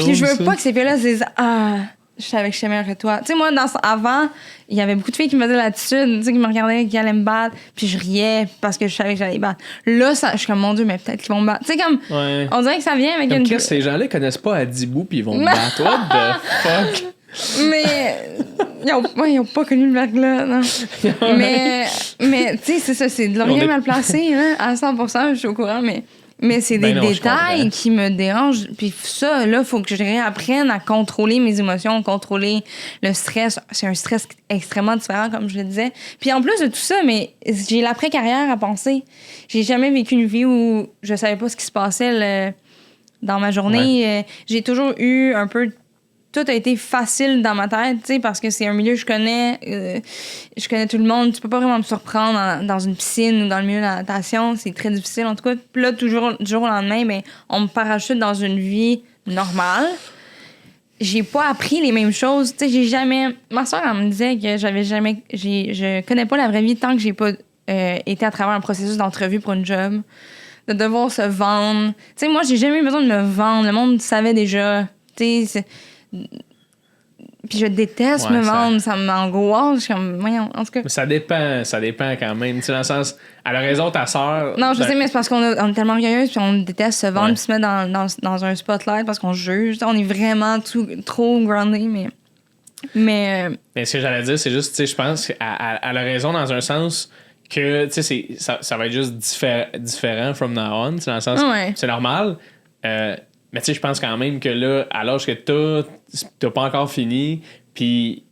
Puis je veux pas que ces filles-là se disent « Ah, je savais que je t'aimais après toi. » Tu sais, moi, avant, il y avait beaucoup de filles qui me faisaient l'attitude, tu sais, qui me regardaient, qui allaient me battre, puis je riais parce que je savais que j'allais les battre. Là, je suis comme, mon Dieu, mais peut-être qu'ils vont me battre. Tu sais, comme, on dirait que ça vient avec comme une... Ces gens-là connaissent pas Adibou, puis ils vont me battre. What the fuck? Mais il y Ils ont pas connu le verglas, non. mais tu sais, c'est ça, c'est de l'orient mal placé, hein, à 100%, je suis au courant, mais c'est des détails qui me dérangent. Puis ça, là, il faut que je réapprenne à contrôler mes émotions, contrôler le stress. C'est un stress extrêmement différent, comme je le disais. Puis en plus de tout ça, mais j'ai l'après-carrière à penser. J'ai jamais vécu une vie où je savais pas ce qui se passait dans ma journée. Ouais. J'ai toujours eu un peu... Tout a été facile dans ma tête, tu sais, parce que c'est un milieu que je connais. Je connais tout le monde. Tu peux pas vraiment me surprendre dans une piscine ou dans le milieu de la natation. C'est très difficile, en tout cas. Puis là, toujours, du jour au lendemain, ben, on me parachute dans une vie normale. J'ai pas appris les mêmes choses. Tu sais, j'ai jamais... Ma soeur, elle me disait que j'avais jamais... Je connais pas la vraie vie tant que j'ai pas été à travers un processus d'entrevue pour une job. De devoir se vendre. Tu sais, moi, j'ai jamais eu besoin de me vendre. Le monde savait déjà. Tu sais, puis je déteste me vendre, ça m'angoisse. Je suis comme, voyons, en tout cas. Mais ça dépend quand même. Tu sais, dans le sens, elle a raison, ta sœur. Non, je sais, mais c'est parce qu'on est tellement orgueilleuse, puis on déteste se vendre, puis se mettre dans un spotlight parce qu'on juge. On est vraiment trop groundé, mais ce que j'allais dire, c'est juste, tu sais, je pense qu'elle a raison dans un sens que, tu sais, ça va être juste différent from now on, dans le sens, c'est normal. Mais tu sais, je pense quand même que là, à l'âge que t'as pas encore fini, puis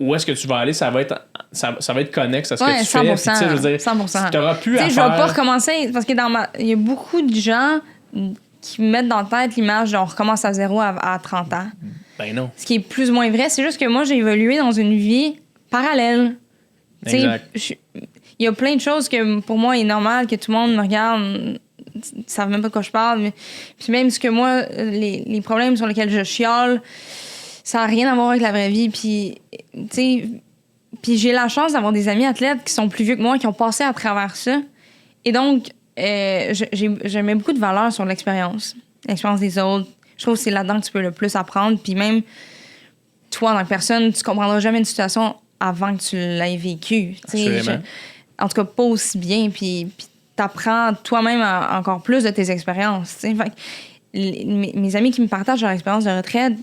où est-ce que tu vas aller, ça va être connexe à ce que tu 100%, fais. Puis, je veux dire, 100%. T'auras plus à faire... Je vais pas recommencer, parce que il y a beaucoup de gens qui mettent dans la tête l'image de on recommence à zéro à 30 ans. Ben non. Ce qui est plus ou moins vrai, c'est juste que moi, j'ai évolué dans une vie parallèle. Exact. Il y a plein de choses que pour moi est normal que tout le monde me regarde... Ils savent même pas de quoi je parle. Mais... Puis même ce que moi, les problèmes sur lesquels je chiale, ça n'a rien à voir avec la vraie vie. Puis, tu sais, puis j'ai la chance d'avoir des amis athlètes qui sont plus vieux que moi, qui ont passé à travers ça. Et donc, je mets beaucoup de valeur sur l'expérience des autres. Je trouve que c'est là-dedans que tu peux le plus apprendre. Puis même, toi, en tant que personne, tu comprendras jamais une situation avant que tu l'aies vécue. En tout cas, pas aussi bien. Puis t'apprends toi-même encore plus de tes expériences. Fait que mes amis qui me partagent leur expérience de retraite,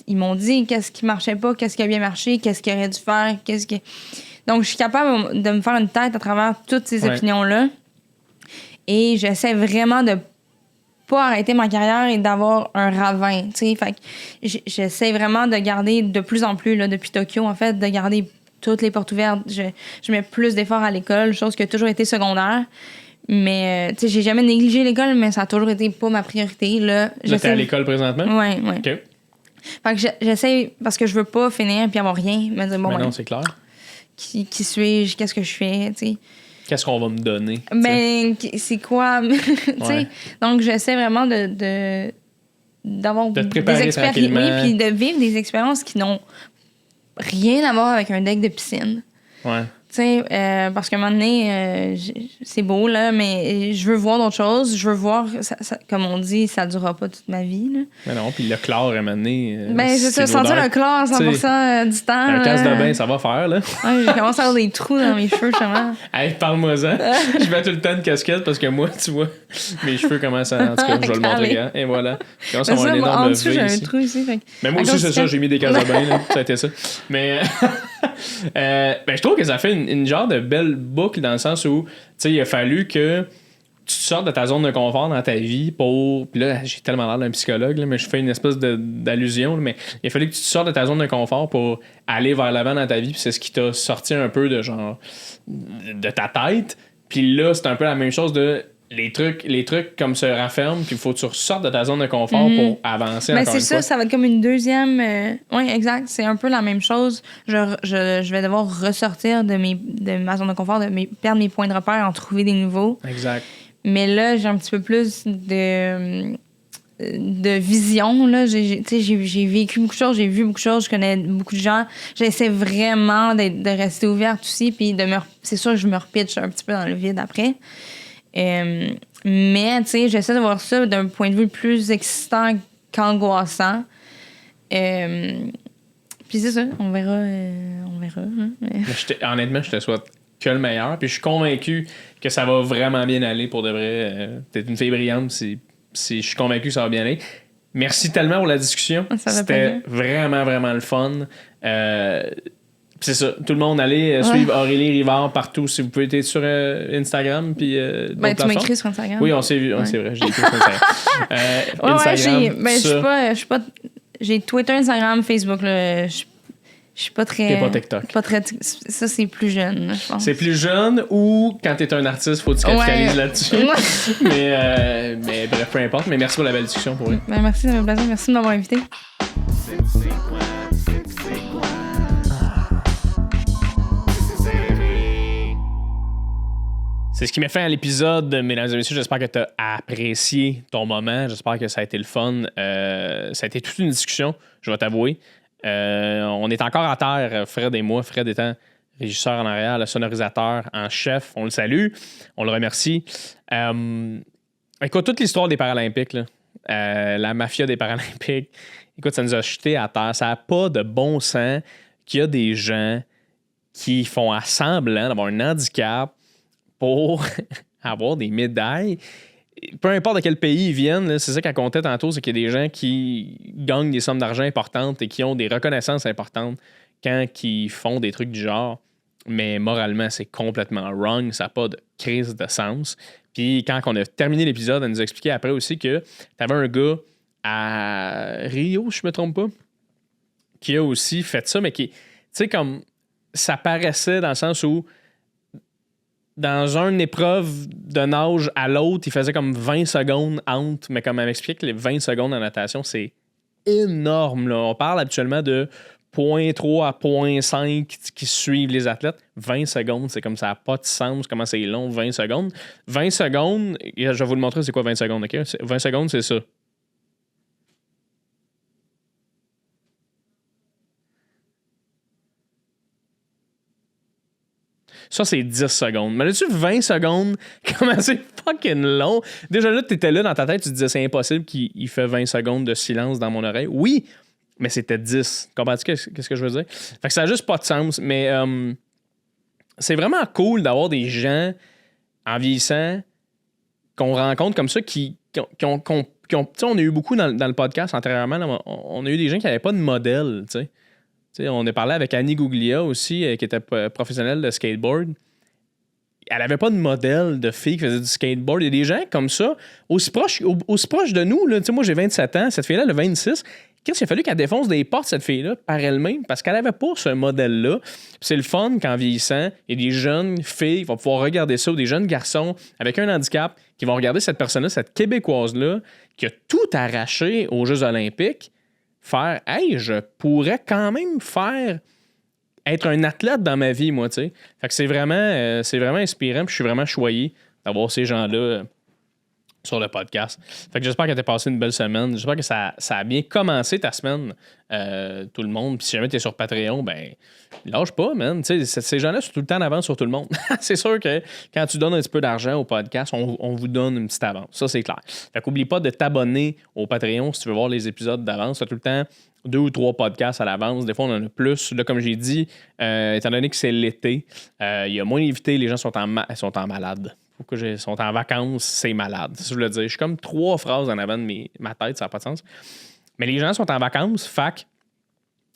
ils m'ont dit qu'est-ce qui marchait pas, qu'est-ce qui a bien marché, qu'est-ce qu'ils auraient dû faire, Donc, je suis capable de me faire une tête à travers toutes ces opinions-là. Et j'essaie vraiment de pas arrêter ma carrière et d'avoir un ravin. Fait que j'essaie vraiment de garder de plus en plus, là, depuis Tokyo, en fait, de garder toutes les portes ouvertes. Je mets plus d'efforts à l'école, chose qui a toujours été secondaire. Mais, tu sais, j'ai jamais négligé l'école, mais ça a toujours été pas ma priorité. Là, t'es à l'école présentement? Oui. OK. Fait que j'essaie, parce que je veux pas finir puis avoir rien. Me dire, mais non, c'est clair. Qui suis-je? Qu'est-ce que je fais? T'sais. Qu'est-ce qu'on va me donner? Ben, c'est quoi? Donc, j'essaie vraiment d'avoir des expériences. Oui, puis de vivre des expériences qui n'ont rien à voir avec un deck de piscine. Ouais. Tu sais, parce qu'à un moment donné, c'est beau, là, mais je veux voir d'autres choses. Je veux voir, comme on dit, ça ne durera pas toute ma vie. Là. Mais non, puis le chlore, à un moment donné... c'est ça, sentir le chlore 100% du temps. Un casse de bain, ça va faire, là. Ouais, j'ai commencé à avoir des trous dans mes cheveux, justement. Hey, parle-moi-en. Je mets tout le temps une casquette parce que moi, tu vois, mes cheveux commencent à... En tout cas, je vais le montrer. Hein, et voilà. Je commence à avoir un énorme en dessous, j'ai ici. Un trou ici. Fait... Mais moi aussi, c'est ça, j'ai mis des cases de bain, là. Ça a été ça. Mais... je trouve que ça fait une genre de belle boucle dans le sens où, tu sais, il a fallu que tu sortes de ta zone de confort dans ta vie pour... Puis là, j'ai tellement l'air d'un psychologue, là, mais je fais une espèce d'allusion, mais il a fallu que tu sortes de ta zone de confort pour aller vers l'avant dans ta vie, puis c'est ce qui t'a sorti un peu de genre... de ta tête. Puis là, c'est un peu la même chose de... Les trucs comme se rafferment, puis il faut que tu ressortes de ta zone de confort pour avancer encore une fois. Ça va être comme une deuxième... Oui, exact. C'est un peu la même chose. Je vais devoir ressortir de ma zone de confort, perdre mes points de repère, en trouver des nouveaux. Exact. Mais là, j'ai un petit peu plus de vision. Là. J'ai vécu beaucoup de choses, j'ai vu beaucoup de choses, je connais beaucoup de gens. J'essaie vraiment de rester ouverte aussi, puis c'est sûr que je me repitche un petit peu dans le vide après. Mais, tu sais, j'essaie de voir ça d'un point de vue plus excitant qu'angoissant. Puis c'est ça, on verra. Hein, mais... Honnêtement, je te souhaite que le meilleur. Puis je suis convaincu que ça va vraiment bien aller pour de vrai. T'es une fille brillante. Je suis convaincu que ça va bien aller. Merci tellement pour la discussion. C'était vraiment, vraiment le fun. c'est ça. Tout le monde, allez suivre Aurélie Rivard partout. Si vous pouvez être sur Instagram. Puis, tu m'écris sur Instagram. Oui, on s'est vu. C'est vrai, j'ai écrit sur Instagram. Je suis pas. J'ai Twitter, Instagram, Facebook. Là. Je suis pas très. T'es pas TikTok. Ça, c'est plus jeune, je pense. C'est plus jeune ou quand t'es un artiste, faut que tu capitalises là-dessus. mais bref, peu importe. Mais merci pour la belle discussion pour lui. Merci, ça m'a plaisir. Merci de m'avoir invité. C'est ce qui met fin à l'épisode, mesdames et messieurs. J'espère que tu as apprécié ton moment. J'espère que ça a été le fun. Ça a été toute une discussion, je vais t'avouer. On est encore à terre, Fred et moi. Fred étant régisseur en arrière, le sonorisateur en chef. On le salue, on le remercie. Écoute, toute l'histoire des Paralympiques, là, la mafia des Paralympiques, écoute, ça nous a jeté à terre. Ça n'a pas de bon sens qu'il y a des gens qui font semblant d'avoir un handicap pour avoir des médailles. Peu importe de quel pays ils viennent, là, c'est ça qu'elle comptait tantôt, c'est qu'il y a des gens qui gagnent des sommes d'argent importantes et qui ont des reconnaissances importantes quand ils font des trucs du genre. Mais moralement, c'est complètement wrong. Ça n'a pas de crise de sens. Puis quand on a terminé l'épisode, elle nous a expliqué après aussi que tu avais un gars à Rio, je me trompe pas, qui a aussi fait ça, mais qui, tu sais, comme ça paraissait dans le sens où dans une épreuve de nage à l'autre, il faisait comme 20 secondes entre, mais comme elle m'explique, les 20 secondes en natation, c'est énorme. Là. On parle habituellement de 0.3 à 0.5 qui suivent les athlètes. 20 secondes, c'est comme ça n'a pas de sens, comment c'est long, 20 secondes. 20 secondes, je vais vous le montrer, c'est quoi 20 secondes, OK? 20 secondes, c'est ça. Ça, c'est 10 secondes. Mais là-dessus, 20 secondes, comment c'est fucking long. Déjà là, t'étais là dans ta tête, tu te disais c'est impossible qu'il fait 20 secondes de silence dans mon oreille. Oui, mais c'était 10. Comprends-tu qu'est-ce que je veux dire? Fait que ça n'a juste pas de sens. Mais c'est vraiment cool d'avoir des gens en vieillissant qu'on rencontre comme ça qui ont on a eu beaucoup dans le podcast antérieurement. Là, on a eu des gens qui n'avaient pas de modèle, tu sais. T'sais, on a parlé avec Annie Gouglia aussi, qui était professionnelle de skateboard. Elle n'avait pas de modèle de fille qui faisait du skateboard. Il y a des gens comme ça, aussi proches de nous. Là. Moi, j'ai 27 ans. Cette fille-là, elle a 26. Qu'est-ce qu'il a fallu qu'elle défonce des portes, cette fille-là, par elle-même, parce qu'elle n'avait pas ce modèle-là. Puis c'est le fun qu'en vieillissant, il y a des jeunes filles qui vont pouvoir regarder ça, ou des jeunes garçons avec un handicap qui vont regarder cette personne-là, cette Québécoise-là, qui a tout arraché aux Jeux olympiques, faire « Hey, je pourrais quand même être un athlète dans ma vie, moi, tu sais. » Fait que c'est vraiment inspirant, puis je suis vraiment choyé d'avoir ces gens-là sur le podcast. Fait que j'espère que tu as passé une belle semaine. J'espère que ça a bien commencé ta semaine, tout le monde. Puis si jamais tu es sur Patreon, ben lâche pas, man. Tu sais, ces gens-là sont tout le temps en avance sur tout le monde. C'est sûr que quand tu donnes un petit peu d'argent au podcast, on vous donne une petite avance. Ça, c'est clair. Fait qu'oublie pas de t'abonner au Patreon si tu veux voir les épisodes d'avance. Tu as tout le temps 2 ou 3 podcasts à l'avance. Des fois, on en a plus. Là, comme j'ai dit, étant donné que c'est l'été, il y a moins d'invités. Les gens sont en malade. Sont en vacances, c'est malade. C'est ça que je veux dire. Je suis comme 3 phrases en avant de ma tête, ça n'a pas de sens. Mais les gens sont en vacances, fac.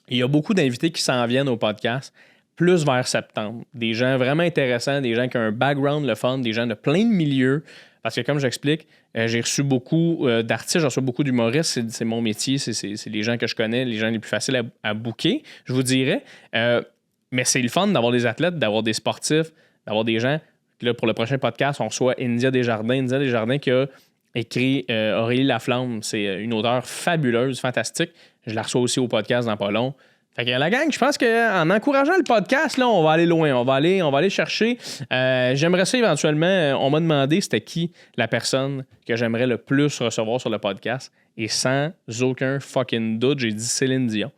Il y a beaucoup d'invités qui s'en viennent au podcast, plus vers septembre. Des gens vraiment intéressants, des gens qui ont un background, le fun, des gens de plein de milieux. Parce que comme j'explique, j'ai reçu beaucoup d'artistes, j'ai reçu beaucoup d'humoristes. C'est mon métier, c'est les gens que je connais, les gens les plus faciles à booker, je vous dirais. Mais c'est le fun d'avoir des athlètes, d'avoir des sportifs, d'avoir des gens. Là, pour le prochain podcast, on reçoit India Desjardins. India Desjardins qui a écrit Aurélie Laflamme. C'est une auteure fabuleuse, fantastique. Je la reçois aussi au podcast dans pas long. Fait que la gang, je pense qu'en encourageant le podcast, là, on va aller loin. On va aller chercher. J'aimerais ça éventuellement. On m'a demandé c'était qui la personne que j'aimerais le plus recevoir sur le podcast. Et sans aucun fucking doute, j'ai dit Céline Dion.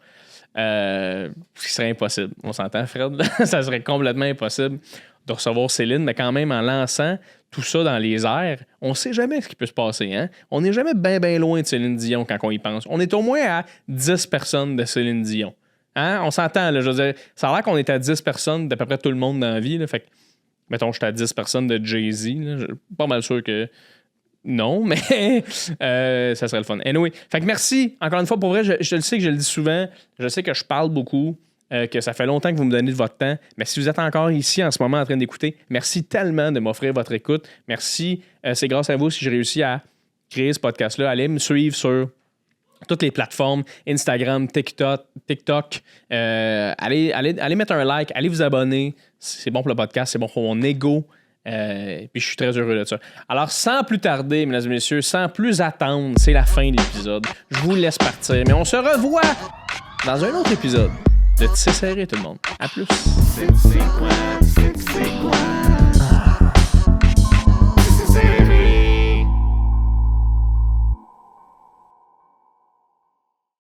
Ce qui serait impossible. On s'entend, Fred? Ça serait complètement impossible de recevoir Céline, mais quand même en lançant tout ça dans les airs, on ne sait jamais ce qui peut se passer. Hein? On n'est jamais bien loin de Céline Dion quand on y pense. On est au moins à 10 personnes de Céline Dion. Hein? On s'entend, là, je veux dire, ça a l'air qu'on est à 10 personnes d'à peu près tout le monde dans la vie. Là, fait que, mettons, je suis à 10 personnes de Jay-Z. Je suis pas mal sûr que non, mais ça serait le fun. Anyway, fait que merci, encore une fois, pour vrai, je le sais que je le dis souvent, je sais que je parle beaucoup. que ça fait longtemps que vous me donnez de votre temps. Mais si vous êtes encore ici en ce moment en train d'écouter, merci tellement de m'offrir votre écoute. Merci. C'est grâce à vous si j'ai réussi à créer ce podcast-là. Allez me suivre sur toutes les plateformes, Instagram, TikTok. Allez mettre un like, allez vous abonner. C'est bon pour le podcast, c'est bon pour mon ego. Puis je suis très heureux de ça. Alors, sans plus tarder, mesdames et messieurs, sans plus attendre, c'est la fin de l'épisode. Je vous laisse partir, mais on se revoit dans un autre épisode de Tissé Serré, tout le monde. À plus. C'est quoi?